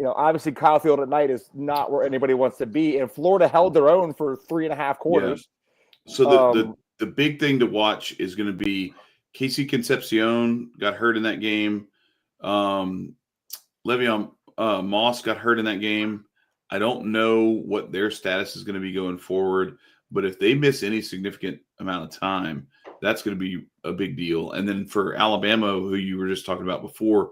Obviously Kyle Field at night is not where anybody wants to be, and Florida held their own for 3.5 quarters. Yeah. So the big thing to watch is going to be Casey Concepcion got hurt in that game. Le'Veon Moss got hurt in that game. I don't know what their status is going to be going forward, but if they miss any significant amount of time, that's going to be a big deal. And then for Alabama, who you were just talking about before,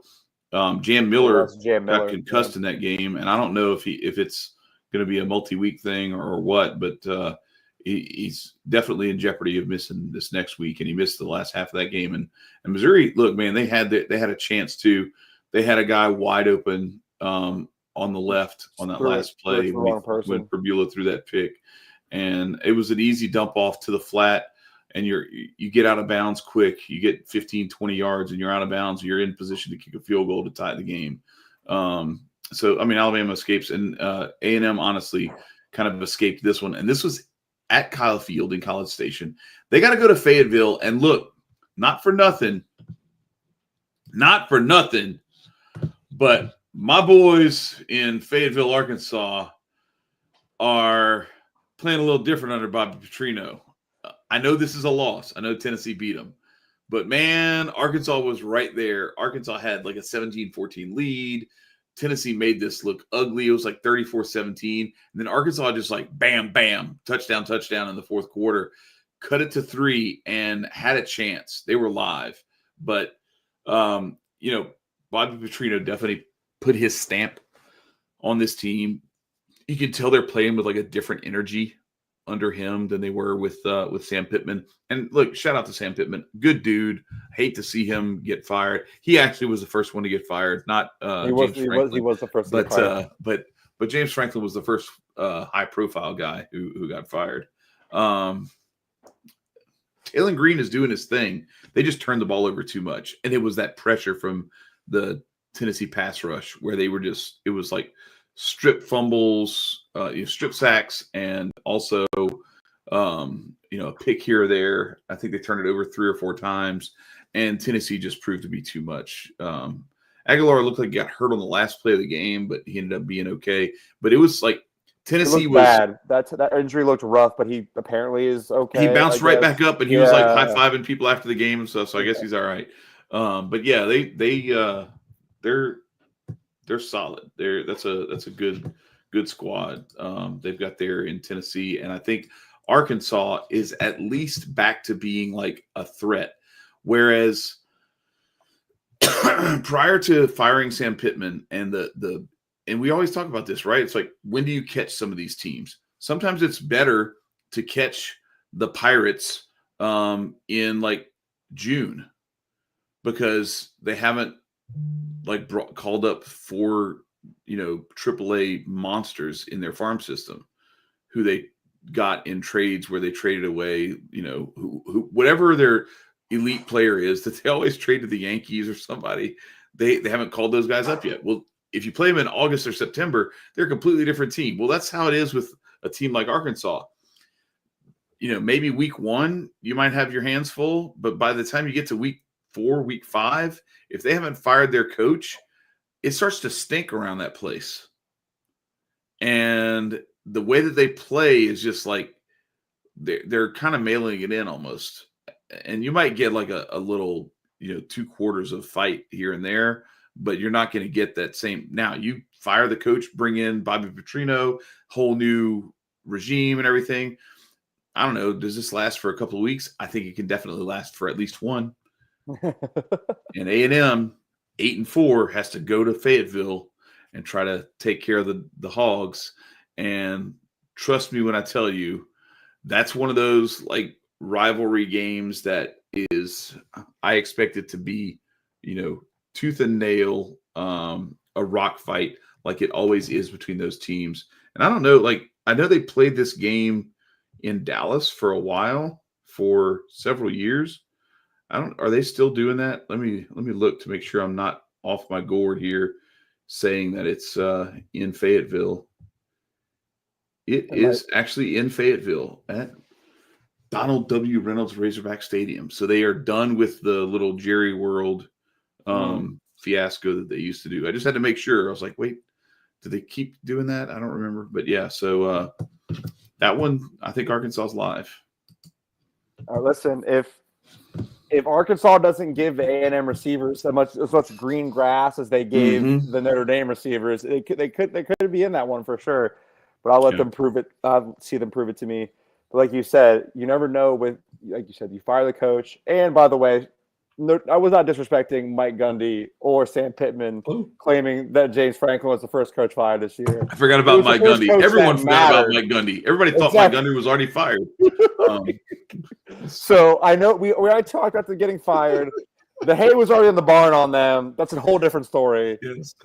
Jam Miller got concussed in that game, and I don't know if it's going to be a multi-week thing or what, but he's definitely in jeopardy of missing this next week, and he missed the last half of that game. And Missouri, look, man, they had a chance too. They had a guy wide open on the left on that last play when Perbula threw that pick, and it was an easy dump off to the flat. And you get out of bounds quick. You get 15, 20 yards, and you're out of bounds. You're in position to kick a field goal to tie the game. So, I mean, Alabama escapes, and A&M honestly kind of escaped this one. And this was at Kyle Field in College Station. They got to go to Fayetteville. And look, not for nothing, but my boys in Fayetteville, Arkansas are playing a little different under Bobby Petrino. I know this is a loss. I know Tennessee beat them. But, man, Arkansas was right there. Arkansas had like a 17-14 lead. Tennessee made this look ugly. It was like 34-17. And then Arkansas just like bam, bam, touchdown in the fourth quarter. Cut it to 3 and had a chance. They were live. But, Bobby Petrino definitely put his stamp on this team. You can tell they're playing with like a different energy under him than they were with Sam Pittman. And look, shout out to Sam Pittman. Good dude. Hate to see him get fired. He actually was the first one to get fired, not James Franklin. He was the first to get fired. But James Franklin was the first high profile guy who got fired. Taylon Green is doing his thing. They just turned the ball over too much. And it was that pressure from the Tennessee pass rush where they were just, it was like strip fumbles, strip sacks, and also, a pick here or there. I think they turned it over 3 or 4 times, and Tennessee just proved to be too much. Aguilar looked like he got hurt on the last play of the game, but he ended up being okay. But it was like Tennessee was bad. That injury looked rough, but he apparently is okay. He bounced right back up, and he was like high-fiving people after the game and stuff. So I guess he's all right. But yeah, they're solid. That's a good squad. They've got there in Tennessee, and I think Arkansas is at least back to being like a threat. Whereas prior to firing Sam Pittman and and we always talk about this, right? It's like, when do you catch some of these teams? Sometimes it's better to catch the Pirates in like June because they haven't called up 4, AAA monsters in their farm system who they got in trades where they traded away, who whatever their elite player is that they always trade to the Yankees or somebody. They haven't called those guys up yet. Well, if you play them in August or September, they're a completely different team. Well, that's how it is with a team like Arkansas. Maybe week 1 you might have your hands full, but by the time you get to week 4, week 5, if they haven't fired their coach, it starts to stink around that place. And the way that they play is just like they're kind of mailing it in almost. And you might get like a little, 2 quarters of fight here and there, but you're not going to get that same. Now you fire the coach, bring in Bobby Petrino, whole new regime and everything. I don't know. Does this last for a couple of weeks? I think it can definitely last for at least one. And A&M 8-4 has to go to Fayetteville and try to take care of the Hogs. And trust me when I tell you, that's one of those like rivalry games that is, I expect it to be, tooth and nail, a rock fight like it always is between those teams. And I don't know, like I know they played this game in Dallas for a while, for several years. Are they still doing that? Let me look to make sure I'm not off my gourd here saying that it's in Fayetteville. It is actually in Fayetteville at Donald W. Reynolds Razorback Stadium. So they are done with the little Jerry World fiasco that they used to do. I just had to make sure. I was like, wait, do they keep doing that? I don't remember. But yeah, so that one, I think Arkansas is live. Listen, if Arkansas doesn't give the A&M receivers as much green grass as they gave the Notre Dame receivers, they could be in that one for sure. But I'll let them prove it. I'll see them prove it to me. But like you said, you never know. Like you said, you fire the coach. And by the way, I was not disrespecting Mike Gundy or Sam Pittman, claiming that James Franklin was the first coach fired this year. I forgot about Mike Gundy. Everyone forgot about Mike Gundy. Everybody thought Mike Gundy was already fired. So I know we already talked about them getting fired. The hay was already in the barn on them. That's a whole different story. Yes,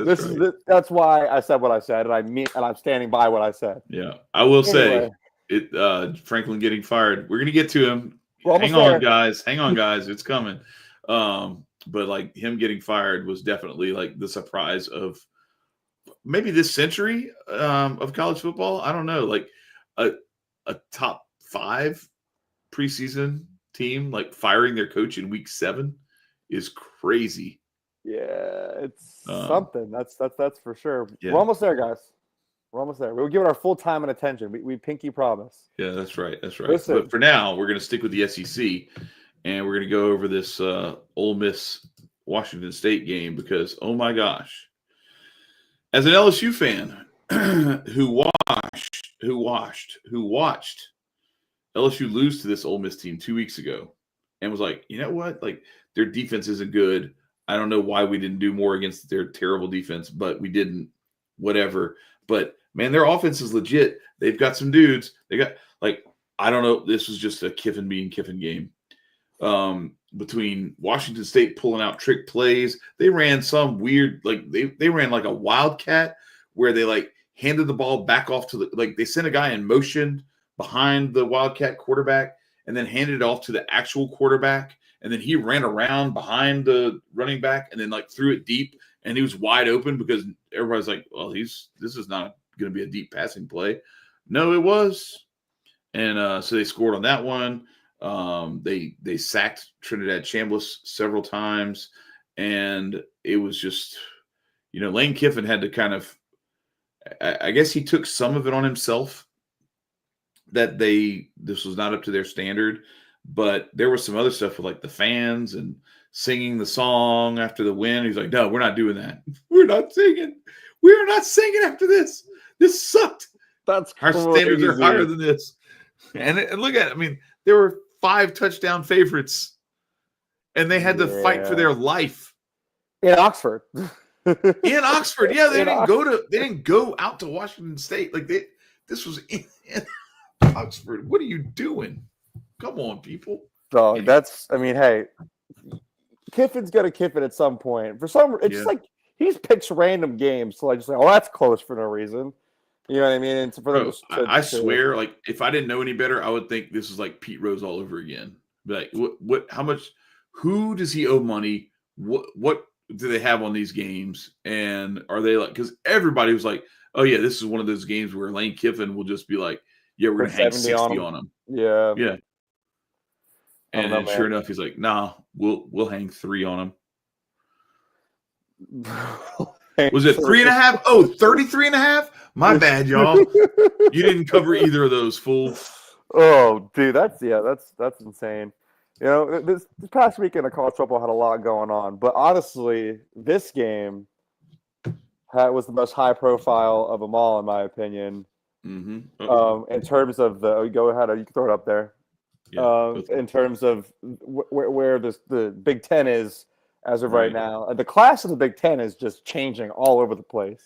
that's why I said what I said, and I'm standing by what I said. Yeah, I will say Franklin getting fired. We're gonna get to him. Hang on, guys. It's coming. But like him getting fired was definitely like the surprise of maybe this century of college football. I don't know, like a top 5 preseason team like firing their coach in week 7 is crazy. Yeah, it's something. That's for sure. Yeah. We're almost there, guys. We're almost there. We'll give it our full time and attention. We pinky promise. Yeah, that's right. Listen. But for now, we're going to stick with the SEC, and we're going to go over this Ole Miss Washington State game because, oh my gosh, as an LSU fan who watched LSU lose to this Ole Miss team 2 weeks ago and was like, you know what? Like, their defense isn't good. I don't know why we didn't do more against their terrible defense, but we didn't. Whatever. But, man, their offense is legit. They've got some dudes. They got, like, I don't know. This was just a Kiffin being Kiffin game. Between Washington State pulling out trick plays, they ran some weird, like, they ran like a wildcat where they, like, handed the ball back off to they sent a guy in motion behind the wildcat quarterback and then handed it off to the actual quarterback. And then he ran around behind the running back and then like threw it deep, and he was wide open because everybody's like, well, this is not going to be a deep passing play. No, it was. And so they scored on that one. They sacked Trinidad Chambliss several times, and it was just, Lane Kiffin had to kind of, I guess he took some of it on himself that this was not up to their standard. But there was some other stuff with like the fans and singing the song after the win. He's like, no, we're not doing that. We're not singing. We're not singing after this. This sucked. That's our standards are higher than this. And look at it. I mean, there were 5 touchdown favorites, and they had to fight for their life in Oxford. In Oxford, yeah, they didn't go out to Washington State. Like this was in Oxford. What are you doing? Come on, people. Dog, hey, Kiffin's gonna Kiffin at some point. For some, it's just like he just picks random games. So I just like, oh, that's close for no reason. You know what I mean? And for them I swear, like if I didn't know any better, I would think this is like Pete Rose all over again. Like, what? How much? Who does he owe money? What do they have on these games? And are they like? Because everybody was like, oh yeah, this is one of those games where Lane Kiffin will just be like, yeah, we're Put gonna hang 70 60 on on him. Yeah. Yeah. I don't And know, then sure man. enough, he's like, nah, we'll hang 3 on him. Was it 3.5? Oh, 33.5? My bad, y'all. You didn't cover either of those, fool. Oh, dude, that's insane. You know, this past weekend of college football had a lot going on, but honestly, this game was the most high profile of them all, in my opinion. Mm-hmm. In terms of go ahead, you can throw it up there. Yeah, In terms of where the Big Ten is as of right Right. now, the class of the Big Ten is just changing all over the place.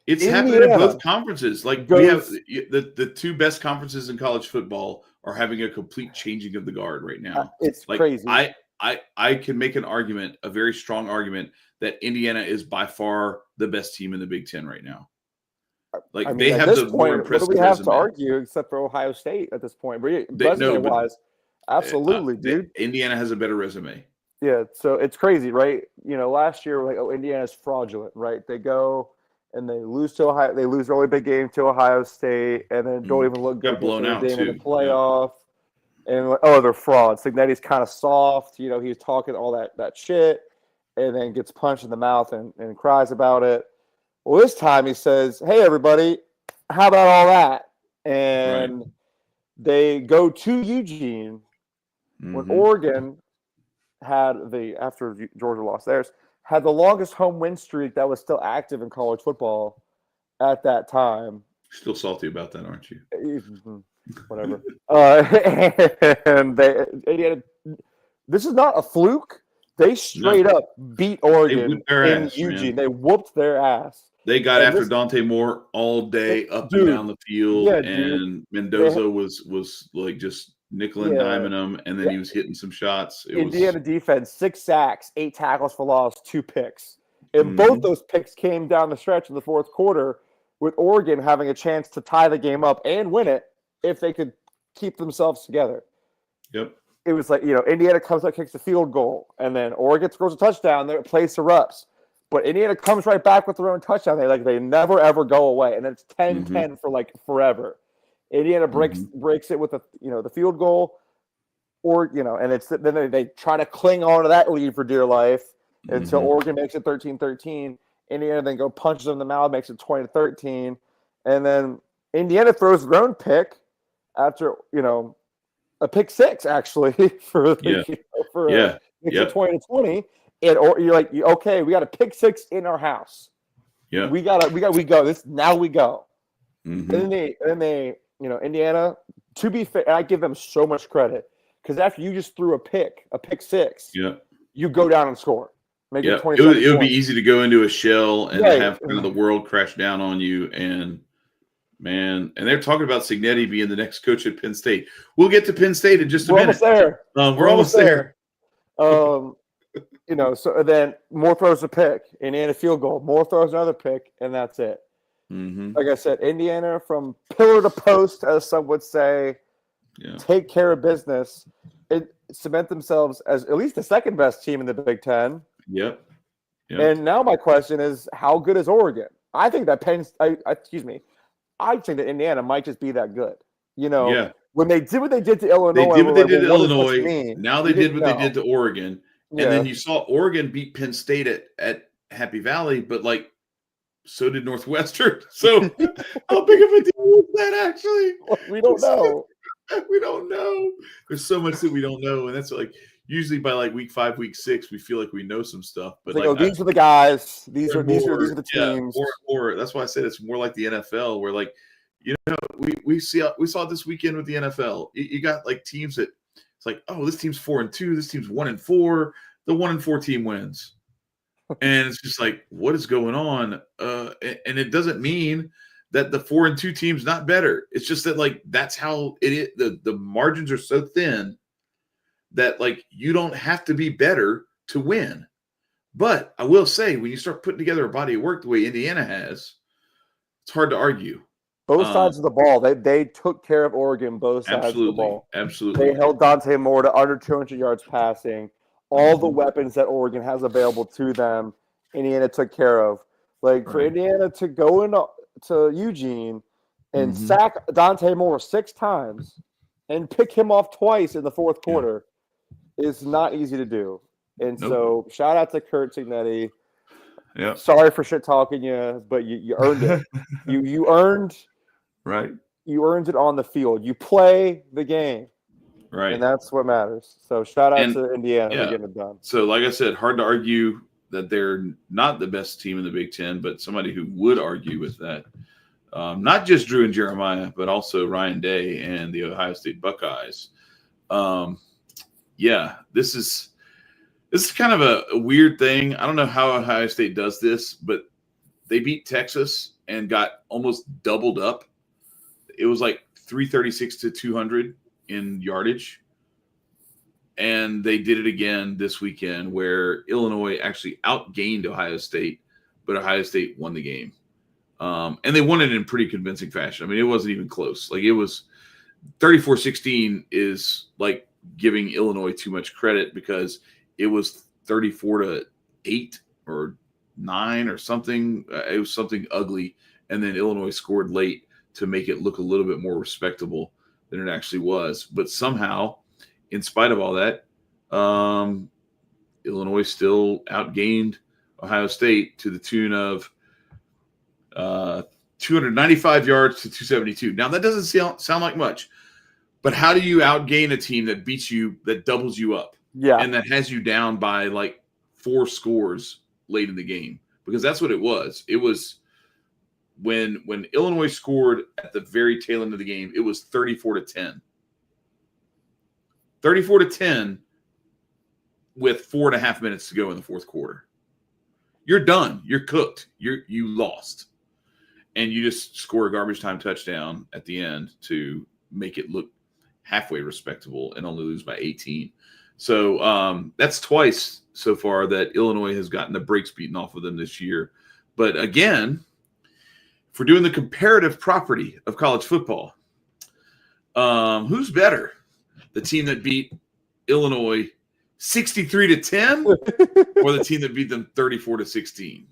It's happening in both conferences. Like we have the 2 best conferences in college football are having a complete changing of the guard right now. It's Like crazy. I can make an argument, a very strong argument, that Indiana is by far the best team in the Big Ten right now. Like, I mean, they have the more impressive what do we have resume. to argue except for Ohio State at this point? Resume-wise, absolutely, dude. Indiana has a better resume. Yeah, so it's crazy, right? You know, last year, like, oh, Indiana's fraudulent, right? They go and they lose to Ohio. They lose a really big game to Ohio State, and then don't even look good. Got blown out game too. in the playoff. Yeah. And like, oh, they're frauds. Signetti's kind of soft. You know, he's talking all that shit, and then gets punched in the mouth and cries about it. Well, this time he says, "Hey, everybody, how about all that?" And they go to Eugene when Oregon had after Georgia lost theirs, had the longest home win streak that was still active in college football at that time. Still salty about that, aren't you? Whatever. And this is not a fluke. They straight up beat Oregon in Eugene. Man. They whooped their ass. They got after Dante Moore all day, up and down the field, and Mendoza was like just nickel and diming them, and then he was hitting some shots. Indiana defense, 6 sacks, 8 tackles for loss, 2 picks. And both those picks came down the stretch in the fourth quarter, with Oregon having a chance to tie the game up and win it if they could keep themselves together. Yep. It was like, you know, Indiana comes out, kicks a field goal, and then Oregon scores a touchdown. Their place erupts. But Indiana comes right back with their own touchdown. They never, ever go away. And it's 10-10 for like forever. Indiana breaks it with the field goal, or and it's then they try to cling on to that lead for dear life until Oregon makes it 13-13. Indiana then punches them in the mouth, makes it 20-13, and then Indiana throws their own pick after a pick 6 actually for 20-20. And you're like, okay, we got a pick 6 in our house. Yeah, we go. Now we go. And then they Indiana, to be fair, and I give them so much credit, because after you just threw a pick 6, you go down and score. Make it 20. It would be easy to go into a shell and have kind of the world crash down on you. And man, and they're talking about Signetti being the next coach at Penn State. We'll get to Penn State in just a minute. We're almost there. So then Moore throws a pick, Indiana field goal. Moore throws another pick, and that's it. Like I said, Indiana from pillar to post, as some would say, take care of business, and cement themselves as at least the second best team in the Big Ten. Yep. And now my question is, how good is Oregon? I think that I think that Indiana might just be that good. When they did what they did to Illinois, they did what they did to Illinois. Now they did what they did to Oregon. And then you saw Oregon beat Penn State at Happy Valley, but like, so did Northwestern. So how big of a deal was that actually? We don't know. We don't know. There's so much that we don't know. And that's like, usually by like week 5, week 6, we feel like we know some stuff. But these are the guys. These are the teams. Or that's why I said it's more like the NFL, where like, we saw this weekend with the NFL. You got like teams that it's like, oh, this team's 4-2, this team's 1-4. The 1-4 team wins. And it's just like, what is going on? And it doesn't mean that the 4-2 team's not better. It's just that like that's how it is. The margins are so thin that like you don't have to be better to win. But I will say, when you start putting together a body of work the way Indiana has, it's hard to argue. Both sides of the ball. They took care of Oregon both sides of the ball. Absolutely. They held Dante Moore to under 200 yards passing. All the weapons that Oregon has available to them, Indiana took care of. Like, for Indiana to go into to Eugene and Mhm. sack Dante Moore 6 times and pick him off twice in the fourth quarter is not easy to do. And Nope. so shout out to Kurt Signetti. Yeah. Sorry for shit talking you, but you earned it. you earned Right. it on the field. You play the game. Right. And that's what matters. So shout out And- to Indiana for yeah. getting it done. So, like I said, hard to argue that they're not the best team in the Big Ten, but somebody who would argue with that, not just Drew and Jeremiah, but also Ryan Day and the Ohio State Buckeyes. Yeah, this is kind of a weird thing. I don't know how Ohio State does this, but they beat Texas and got almost doubled up. It was like 336 to 200 in yardage. And they did it again this weekend where Illinois actually outgained Ohio State, but Ohio State won the game. And they won it in pretty convincing fashion. I mean, it wasn't even close. Like, it was 34-16 is like giving Illinois too much credit because it was 34-8 or 9 or something. It was something ugly. And then Illinois scored late to make it look a little bit more respectable than it actually was. But somehow, in spite of all that, Illinois still outgained Ohio State to the tune of 295 yards to 272. Now, that doesn't sound like much, but how do you outgain a team that beats you, that doubles you up, and that has you down by like 4 scores late in the game? Because that's what it was. It was when Illinois scored at the very tail end of the game, it was 34-10. 34-10 with 4.5 minutes to go in the fourth quarter. You're done. You're cooked. You lost. And you just score a garbage time touchdown at the end to make it look halfway respectable and only lose by 18. So that's twice so far that Illinois has gotten the brakes beaten off of them this year. But again, if we're doing the comparative property of college football, who's better? The team that beat Illinois 63-10 or the team that beat them 34-16?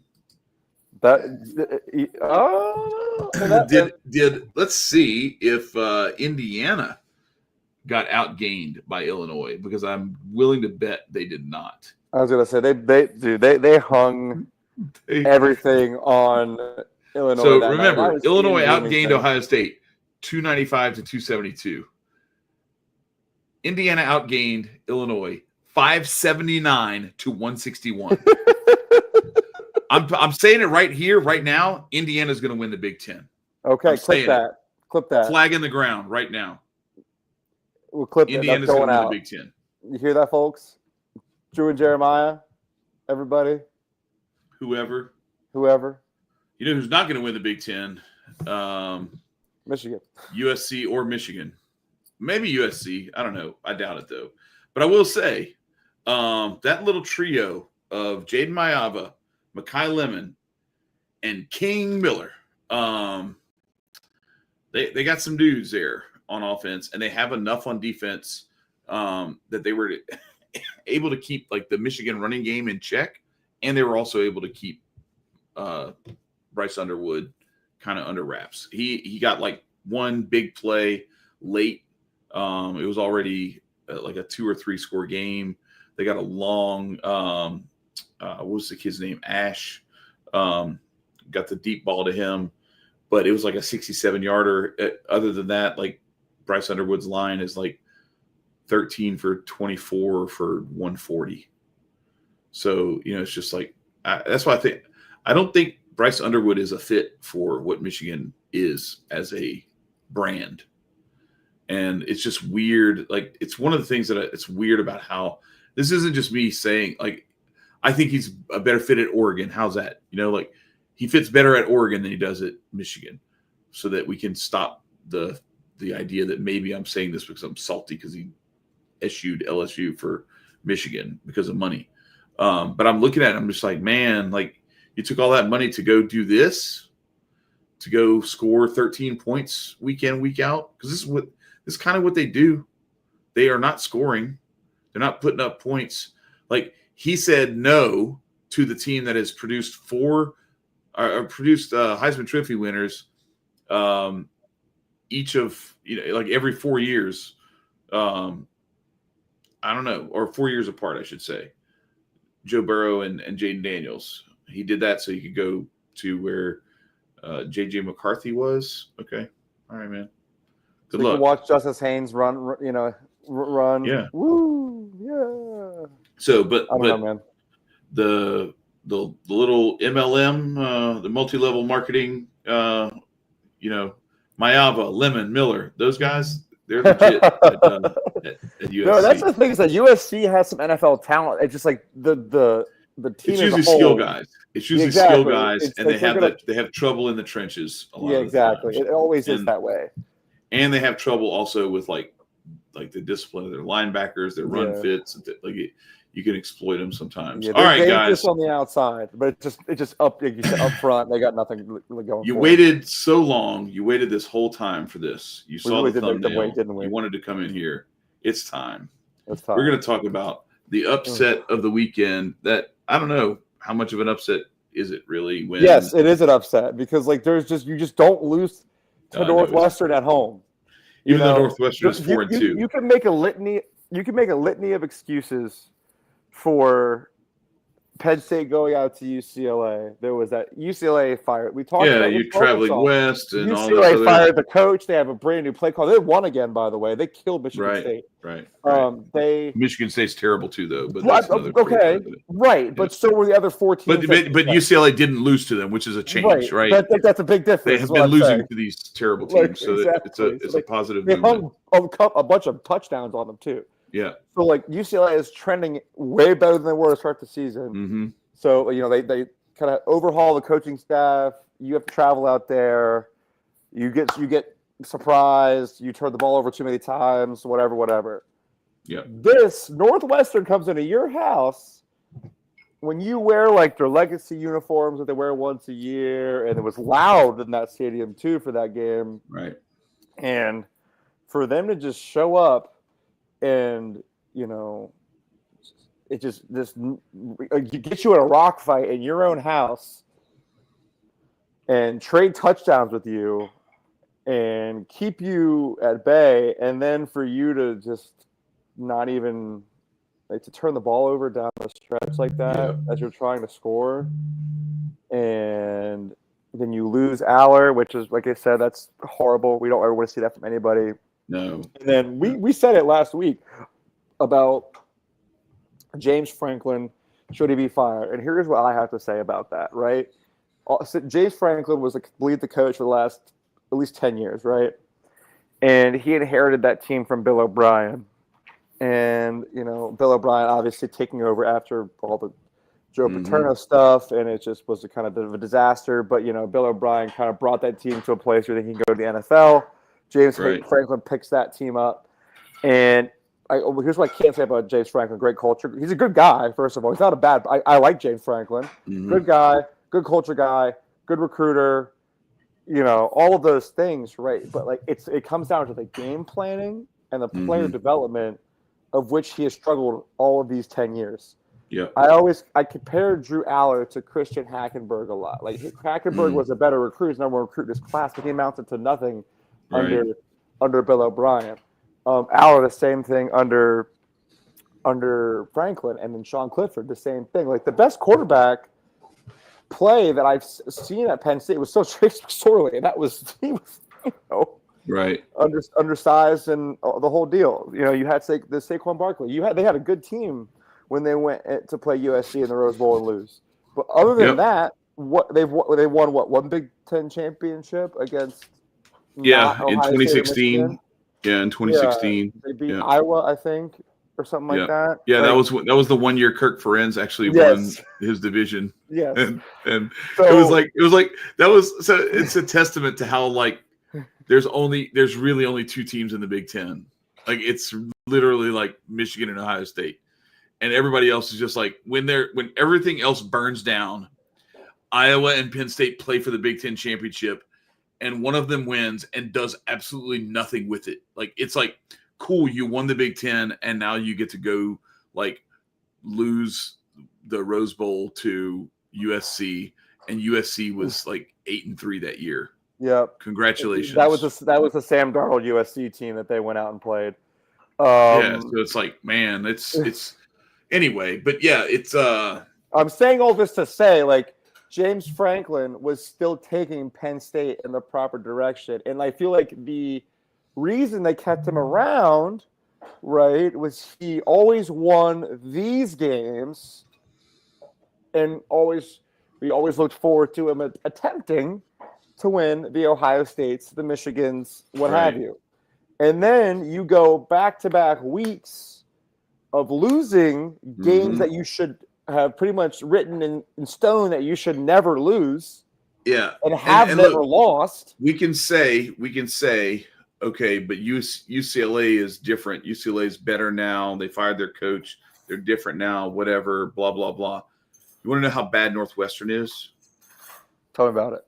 Let's see if Indiana got outgained by Illinois, because I'm willing to bet they did not. I was gonna say they hung everything on Illinois. So remember, Illinois outgained Ohio State 295 to 272. Indiana outgained Illinois 579 to 161. I'm saying it right here, right now. Indiana's going to win the Big Ten. Okay, clip that. Clip that. Flag in the ground right now. We'll clip it. Indiana's going to win the Big Ten. You hear that, folks? Drew and Jeremiah, everybody, whoever. You know who's not going to win the Big Ten? Michigan, USC or Michigan. Maybe USC. I don't know. I doubt it, though. But I will say that little trio of Jaden Mayava, Mekhi Lemon, and King Miller, they got some dudes there on offense, and they have enough on defense that they were able to keep like the Michigan running game in check, and they were also able to keep Bryce Underwood kind of under wraps. He got like one big play late. It was already like a 2 or 3 score game. They got a long, what was the kid's name? Ash. Got the deep ball to him, but it was like a 67-yarder. Other than that, like Bryce Underwood's line is like 13 for 24 for 140. So, it's just like, that's why I don't think Bryce Underwood is a fit for what Michigan is as a brand. And it's just weird. Like, it's one of the things that it's weird about how this isn't just me saying, like, I think he's a better fit at Oregon. How's that? Like, he fits better at Oregon than he does at Michigan, so that we can stop the idea that maybe I'm saying this because I'm salty because he eschewed LSU for Michigan because of money. But I'm looking at it, I'm just like, man, like, you took all that money to go do this, to go score 13 points week in, week out, because this is kind of what they do. They are not scoring. They're not putting up points. Like, he said no to the team that has produced 4 produced Heisman Trophy winners, each of like every 4 years. I don't know, or 4 years apart, I should say. Joe Burrow and Jaden Daniels. He did that so he could go to where J.J. McCarthy was. Okay, all right, man. Good so luck. You can watch Justice Haynes run. Run. Yeah. Woo. Yeah. So, but I don't know, man. The little MLM, the multi-level marketing, Mayava, Lemon, Miller, those guys, they're legit at USC. No, that's the thing is that USC has some NFL talent. It's just like the team. It's as a usually whole, skill guys. It's usually exactly. skill guys, and like they have trouble in the trenches a lot Yeah, of the exactly. times. It always is that way. And they have trouble also with like the discipline of their linebackers, their run fits, and you can exploit them sometimes. Yeah, all right, guys. Just on the outside, but it just up front. They got nothing really going. You waited so long. You waited this whole time for this. You saw really the thumbnail. Wait, didn't we? You wanted to come in here. It's time. It's time. We're going to talk about the upset of the weekend. That I don't know how much of an upset is it really. When yes, it is an upset because like you just don't lose to Northwestern at home. Even though Northwestern is 4-2, you can make a litany. You can make a litany of excuses for Penn State going out to UCLA. There was that UCLA fired. We talked. Yeah, you're traveling west, and all UCLA this fired the coach. They have a brand new play call. They won again, by the way. They killed Michigan State. Right. Michigan State's terrible too, though. But But so were the other 4 teams. But UCLA didn't lose to them, which is a change, right? That's a big difference. They have been losing to these terrible teams, so it's a positive. They hung a bunch of touchdowns on them too. Yeah. So like UCLA is trending way better than they were to start the season. Mm-hmm. So they kind of overhaul the coaching staff. You have to travel out there. You get surprised. You turn the ball over too many times. Whatever. Yeah. This Northwestern comes into your house when you wear like their legacy uniforms that they wear once a year, and it was loud in that stadium too for that game. Right. And for them to just show up. And it just gets you in a rock fight in your own house and trade touchdowns with you and keep you at bay, and then for you to just not even to turn the ball over down the stretch like that as you're trying to score, and then you lose Aller, which is, like I said, that's horrible. We don't ever want to see that from anybody. No. And then we said it last week about James Franklin, should he be fired? And here's what I have to say about that, right? So James Franklin was the coach for the last at least 10 years, right? And he inherited that team from Bill O'Brien. And, Bill O'Brien obviously taking over after all the Joe Paterno stuff, and it just was a kind of bit of a disaster. But, Bill O'Brien kind of brought that team to a place where they can go to the NFL. James Franklin picks that team up. And here's what I can't say about James Franklin. Great culture. He's a good guy, first of all. He's not a bad – I like James Franklin. Mm-hmm. Good guy, good culture guy, good recruiter, all of those things, right? But, it comes down to the game planning and the player development of which he has struggled all of these 10 years. Yeah. I compare Drew Aller to Christian Hackenberg a lot. Like, Hackenberg was a better recruit. He's number one recruit in this class, but he amounted to nothing under Bill O'Brien. Aller, the same thing under Franklin, and then Sean Clifford, the same thing. Like, the best quarterback play that I've seen at Penn State was Trace McSorley, and he was undersized and the whole deal. You had the Saquon Barkley. They had a good team when they went to play USC in the Rose Bowl and lose. But other than that, they won one Big Ten championship against. In 2016. In 2016. They beat Iowa, I think, or something like that. Yeah, that was the 1 year Kirk Ferenz actually won his division. Yes. And so, it was like that was so it's a testament to how there's really only 2 teams in the Big Ten. Like, it's literally like Michigan and Ohio State. And everybody else is just like when everything else burns down, Iowa and Penn State play for the Big Ten championship. And one of them wins and does absolutely nothing with it. Like, it's like, cool, you won the Big Ten, and now you get to go lose the Rose Bowl to USC and USC was like 8-3 that year. Yep. Congratulations. That was the Sam Darnold USC team that they went out and played. Yeah, so it's like, man, it's anyway, but yeah, it's I'm saying all this to say, like, James Franklin was still taking Penn State in the proper direction. And I feel like the reason they kept him around, right, was he always won these games, and we always looked forward to him attempting to win the Ohio States, the Michigans, what have you. And then you go back-to-back weeks of losing games that you should have pretty much written in stone that you should never lose. Yeah. And have and never look, lost. We can say, okay, but UCLA is different. UCLA is better now. They fired their coach. They're different now, whatever, blah, blah, blah. You want to know how bad Northwestern is? Tell me about it.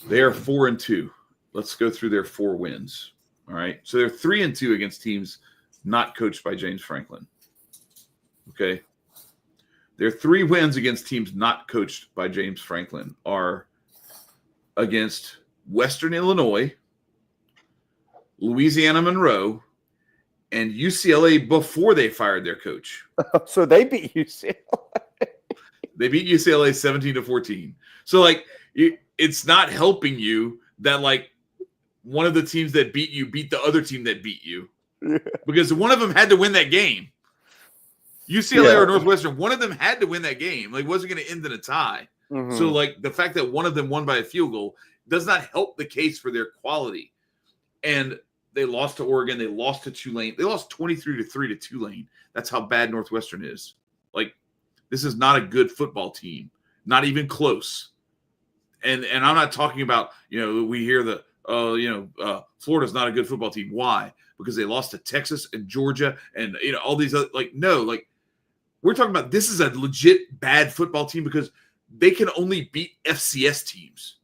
They are 4-2. Let's go through their 4 wins. All right. So they're 3-2 against teams not coached by James Franklin. Okay. Their 3 wins against teams not coached by James Franklin are against Western Illinois, Louisiana Monroe, and UCLA before they fired their coach. So they beat UCLA. They beat UCLA 17-14. So, like, it's not helping you that, like, one of the teams that beat you beat the other team that beat you. Yeah. Because one of them had to win that game. UCLA or Northwestern, one of them had to win that game. Like, it wasn't going to end in a tie. Mm-hmm. So, like, the fact that one of them won by a field goal does not help the case for their quality. And they lost to Oregon. They lost to Tulane. They lost 23-3 to Tulane. That's how bad Northwestern is. Like, this is not a good football team. Not even close. And I'm not talking about, we hear the, Florida's not a good football team. Why? Because they lost to Texas and Georgia and, all these other, we're talking about this is a legit bad football team because they can only beat FCS teams,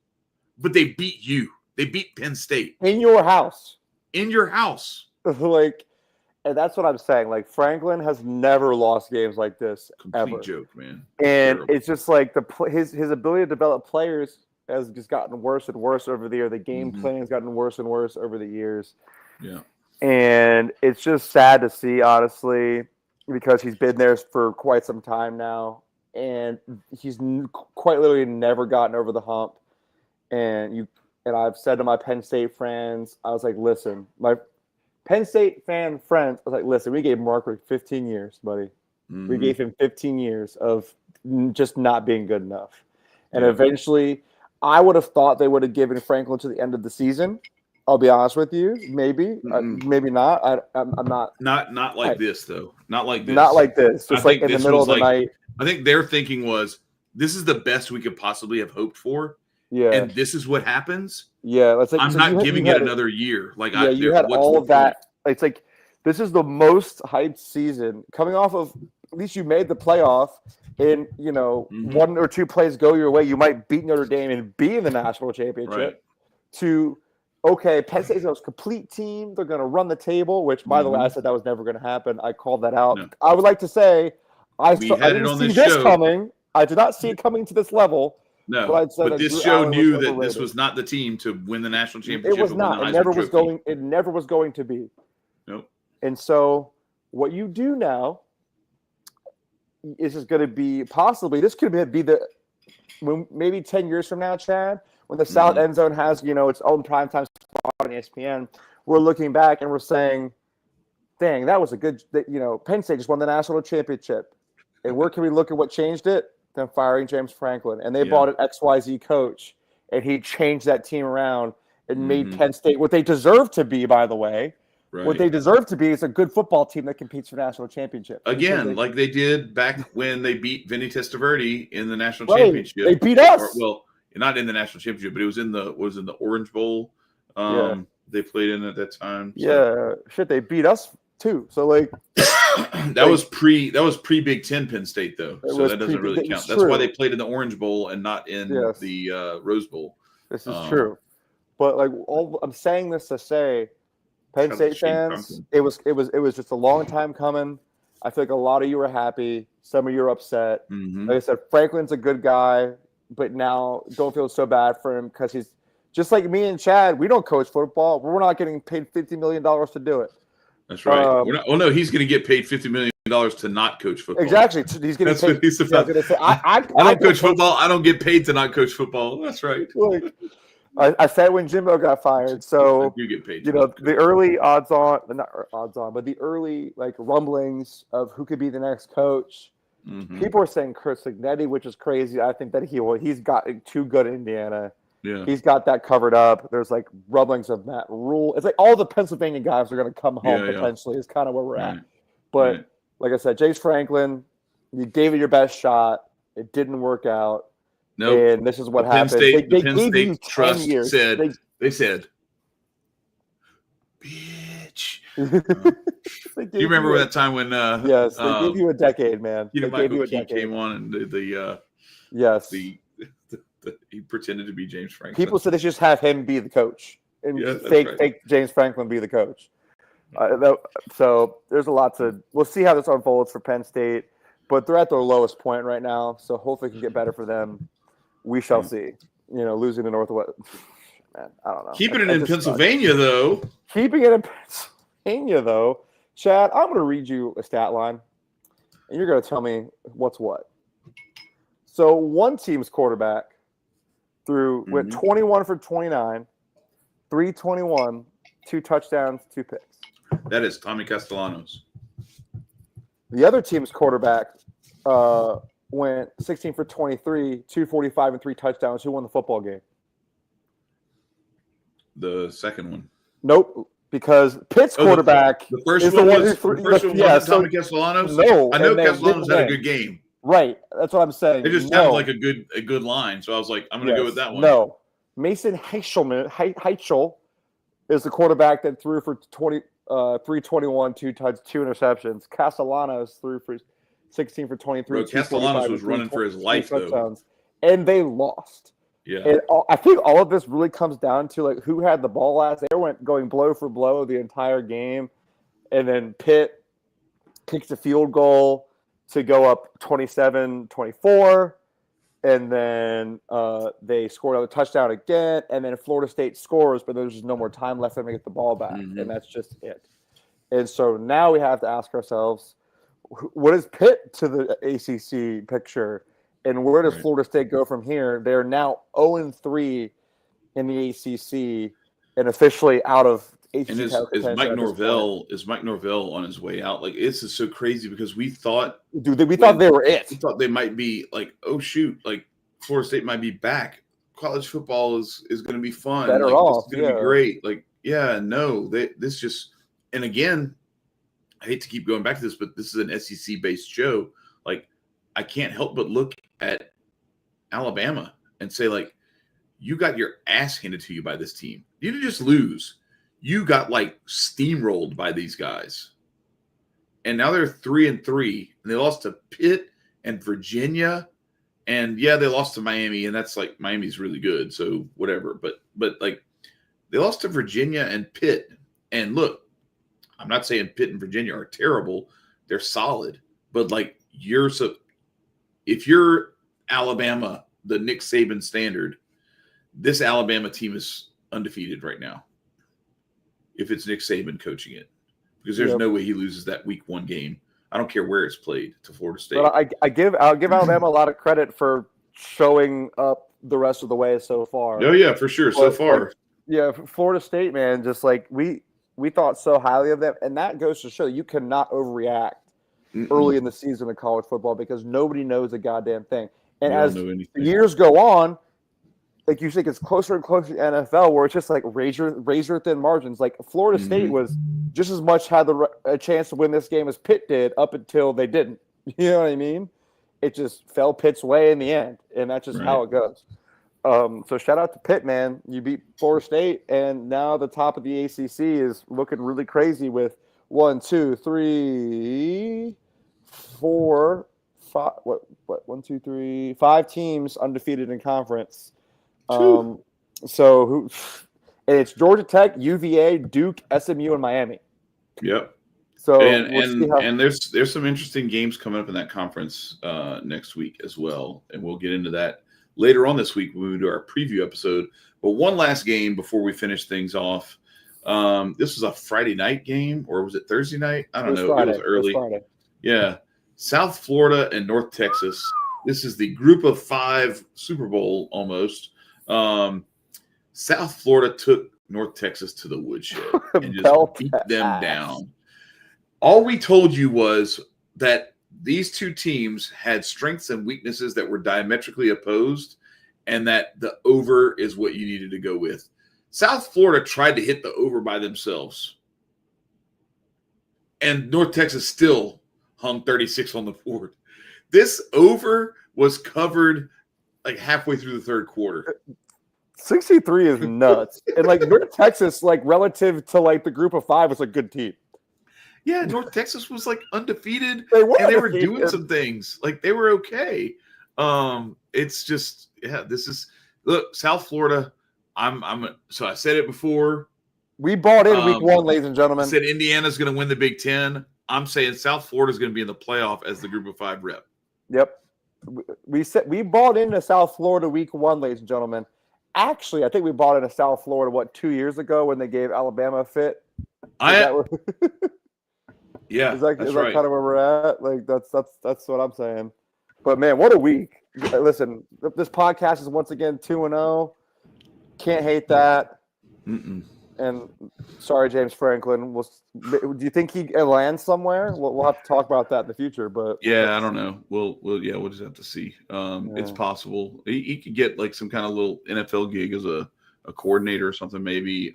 but they beat you. They beat Penn State. In your house. In your house. And that's what I'm saying. Like, Franklin has never lost games like this. Complete ever. Joke, man. And Terrible. it's just like his ability to develop players has just gotten worse and worse over the year. The game planning has gotten worse and worse over the years. Yeah. And it's just sad to see, honestly, because he's been there for quite some time now. And he's quite literally never gotten over the hump. And I've said to my Penn State friends, I was like, listen, my Penn State fan friends, I was like, listen, we gave Mark 15 years, buddy. Mm-hmm. We gave him 15 years of just not being good enough. And eventually, I would have thought they would have given Franklin to the end of the season. I'll be honest with you. Maybe, maybe not. I'm not. Not like this, though. Not like this. Not like this. Just like in the middle of the night. I think their thinking was, this is the best we could possibly have hoped for. Yeah. And this is what happens. Yeah. It's like, I'm not giving it another year. Like, you had all of that. It's like, this is the most hyped season coming off of, at least you made the playoff. And, one or two plays go your way, you might beat Notre Dame and be in the national championship. Right. To, okay, Penn State's the most complete team. They're going to run the table, which, by the way, I said that was never going to happen. I called that out. No. I would like to say I didn't see this coming. I did not see it coming to this level. No, but this show knew that this was not the team to win the national championship. It was not. It never was going. It never was going to be. Nope. And so, what you do now is going to be possibly this could be maybe 10 years from now, Chad, when the South End Zone has its own primetime spot on ESPN. We're looking back and we're saying, "Dang, that was a good." Penn State just won the national championship, and where can we look at what changed it? Them firing James Franklin, and they bought an XYZ coach, and he changed that team around and made Penn State what they deserve to be. By the way, what they deserve to be is a good football team that competes for national championship. Again, like they did back when they beat Vinny Testaverde in the national championship. They beat us. Not in the national championship, but it was in the Orange Bowl. They played in at that time. So. Yeah, they beat us too. So that was pre Big Ten Penn State though, so that doesn't really count. That's why they played in the Orange Bowl and not in the Rose Bowl. This is true, but I'm saying this to say, Penn State fans, it was just a long time coming. I feel like a lot of you were happy, some of you are upset. Like I said, Franklin's a good guy. but now don't feel so bad for him because he's just like me and Chad. We don't coach football. We're not getting paid $50 million to do it. That's right. No, he's going to get paid $50 million to not coach football. Exactly. He's getting That's paid. what he's about. Yeah, say, I don't coach football. I don't get paid to not coach football. That's right. Like, I said when Jimbo got fired. So you get paid. The early but the early like rumblings of who could be the next coach. Mm-hmm. People are saying Chris Signetti, which is crazy. I think that he's got too good at Indiana. Yeah, he's got that covered up. There's like rumblings of Matt Rule. It's like all the Pennsylvania guys are going to come home potentially. Is kind of where we're at. But like I said, James Franklin, you gave it your best shot. It didn't work out. No, nope. And this is what happened. Penn State Trust said, bitch. Do you remember that time when yes, they gave you a decade, man. Michael Key came on and he pretended to be James Franklin. People said they should just have him be the coach and fake James Franklin be the coach. So there's a lot we'll see how this unfolds for Penn State, but they're at their lowest point right now. So hopefully it can get better for them. We shall see. Losing to Northwest. Man, I don't know. Keeping it in Pennsylvania, though. Keeping it in Pennsylvania, though. Chad, I'm going to read you a stat line, and you're going to tell me what's what. So one team's quarterback went 21 for 29, 321, 2 touchdowns, 2 picks. That is Tommy Castellanos. The other team's quarterback went 16 for 23, 245, and 3 touchdowns. Who won the football game? The second one. Nope, because Pitt's quarterback the first one was Tommy Castellanos? No. I know Castellanos had a good game. Right. That's what I'm saying. They just sounded like a good line. So I was like, I'm going to go with that one. No. Mason Heichel is the quarterback that threw for 321, 2 interceptions. Castellanos threw for 16 for 23. Bro, Castellanos was running for his life, though. And they lost. Yeah. And I think all of this really comes down to like who had the ball last. They went going blow for blow the entire game. And then Pitt kicks a field goal to go up 27-24. And then they scored another touchdown again. And then Florida State scores, but there's just no more time left for them to get the ball back. Mm-hmm. And that's just it. And so now we have to ask ourselves, what is Pitt to the ACC picture? And where does Florida State go from here? They're now 0-3 in the ACC and officially out of ACC. And is Mike Norvell on his way out? Like, this is so crazy because we thought thought they were it. We thought they might be like, oh shoot, like Florida State might be back. College football is going to be fun. Better off. It's going to be great. Like, this just, and again, I hate to keep going back to this, but this is an SEC based show. Like, I can't help but look at Alabama and say, like, you got your ass handed to you by this team. You didn't just lose. You got, like, steamrolled by these guys. And now they're 3-3, and they lost to Pitt and Virginia. And, yeah, they lost to Miami, and that's, like, Miami's really good, so whatever. But like, they lost to Virginia and Pitt. And, look, I'm not saying Pitt and Virginia are terrible. They're solid. But, like, if you're Alabama, the Nick Saban standard, this Alabama team is undefeated right now. If it's Nick Saban coaching it, because there's no way he loses that week 1 game. I don't care where it's played to Florida State. But I'll give Alabama a lot of credit for showing up the rest of the way so far. Oh yeah, for sure. So far, Florida State, man, just like we thought so highly of them, and that goes to show you cannot overreact early in the season of college football because nobody knows a goddamn thing. And as years go on, like you think it's closer and closer to NFL, where it's just like razor thin margins. Like Florida State was just as much had a chance to win this game as Pitt did up until they didn't. You know what I mean? It just fell Pitt's way in the end, and that's just how it goes. So shout out to Pitt, man. You beat Florida State, and now the top of the ACC is looking really crazy with 1, 2, 3, 4, 5. What? 1, 2, 3, 5 teams undefeated in conference. And it's Georgia Tech, UVA, Duke, SMU, and Miami. Yep. So and there's some interesting games coming up in that conference next week as well, and we'll get into that later on this week when we do our preview episode. But one last game before we finish things off. This was a Friday night game, or was it Thursday night? I don't know. Friday. It was early. It was Friday. Yeah. South Florida and North Texas. This is the Group of 5 Super Bowl almost. South Florida took North Texas to the woodshed and just beat them down. All we told you was that these two teams had strengths and weaknesses that were diametrically opposed, and that the over is what you needed to go with. South Florida tried to hit the over by themselves, and North Texas still hung 36 on the board. This over was covered like halfway through the third quarter. 63 is nuts. And like North Texas, like relative to like the Group of 5, was a good team. Yeah, North Texas was like undefeated, They were doing some things. Like they were okay. It's just this is look, South Florida. So I said it before. We bought in week 1, ladies and gentlemen. I said Indiana's going to win the Big Ten. I'm saying South Florida is going to be in the playoff as the Group of 5 rep. Yep. We bought into South Florida week 1, ladies and gentlemen. Actually, I think we bought into South Florida 2 years ago when they gave Alabama a fit. Yeah, is that right. kind of where we're at? Like that's what I'm saying. But man, what a week! Listen, this podcast is once again 2-0. Can't hate that. Mm-mm. And sorry, James Franklin. Do you think he lands somewhere? We'll have to talk about that in the future. But yeah, I don't know. We'll just have to see. It's possible he could get like some kind of little NFL gig as a coordinator or something. Maybe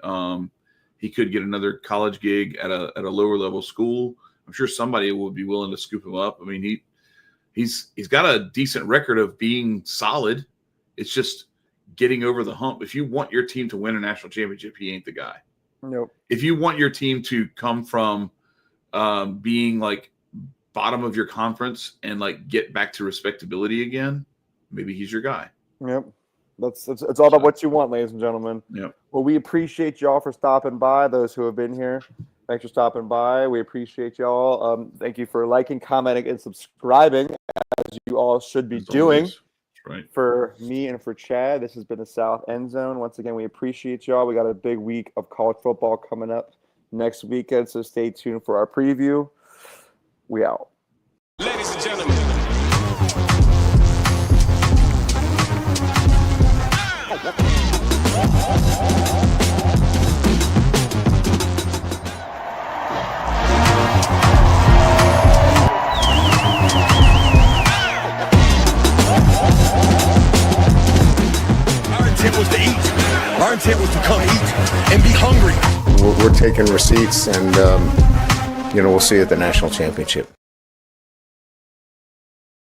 he could get another college gig at a lower level school. I'm sure somebody will be willing to scoop him up. I mean, he's got a decent record of being solid. It's just getting over the hump. If you want your team to win a national championship, he ain't the guy. Nope. If you want your team to come from being like bottom of your conference and like get back to respectability again, maybe he's your guy. Yep. It's all about what you want, ladies and gentlemen. Yep. Well, we appreciate y'all for stopping by. Those who have been here, thanks for stopping by. We appreciate y'all. Thank you for liking, commenting, and subscribing, as you all should be doing. That's right. For me and for Chad, this has been the South End Zone. Once again, we appreciate y'all. We got a big week of college football coming up next weekend, so stay tuned for our preview. We out. Ladies and gentlemen. Our intent was to eat. Our intent was to come eat and be hungry. We're taking receipts, and we'll see you at the national championship.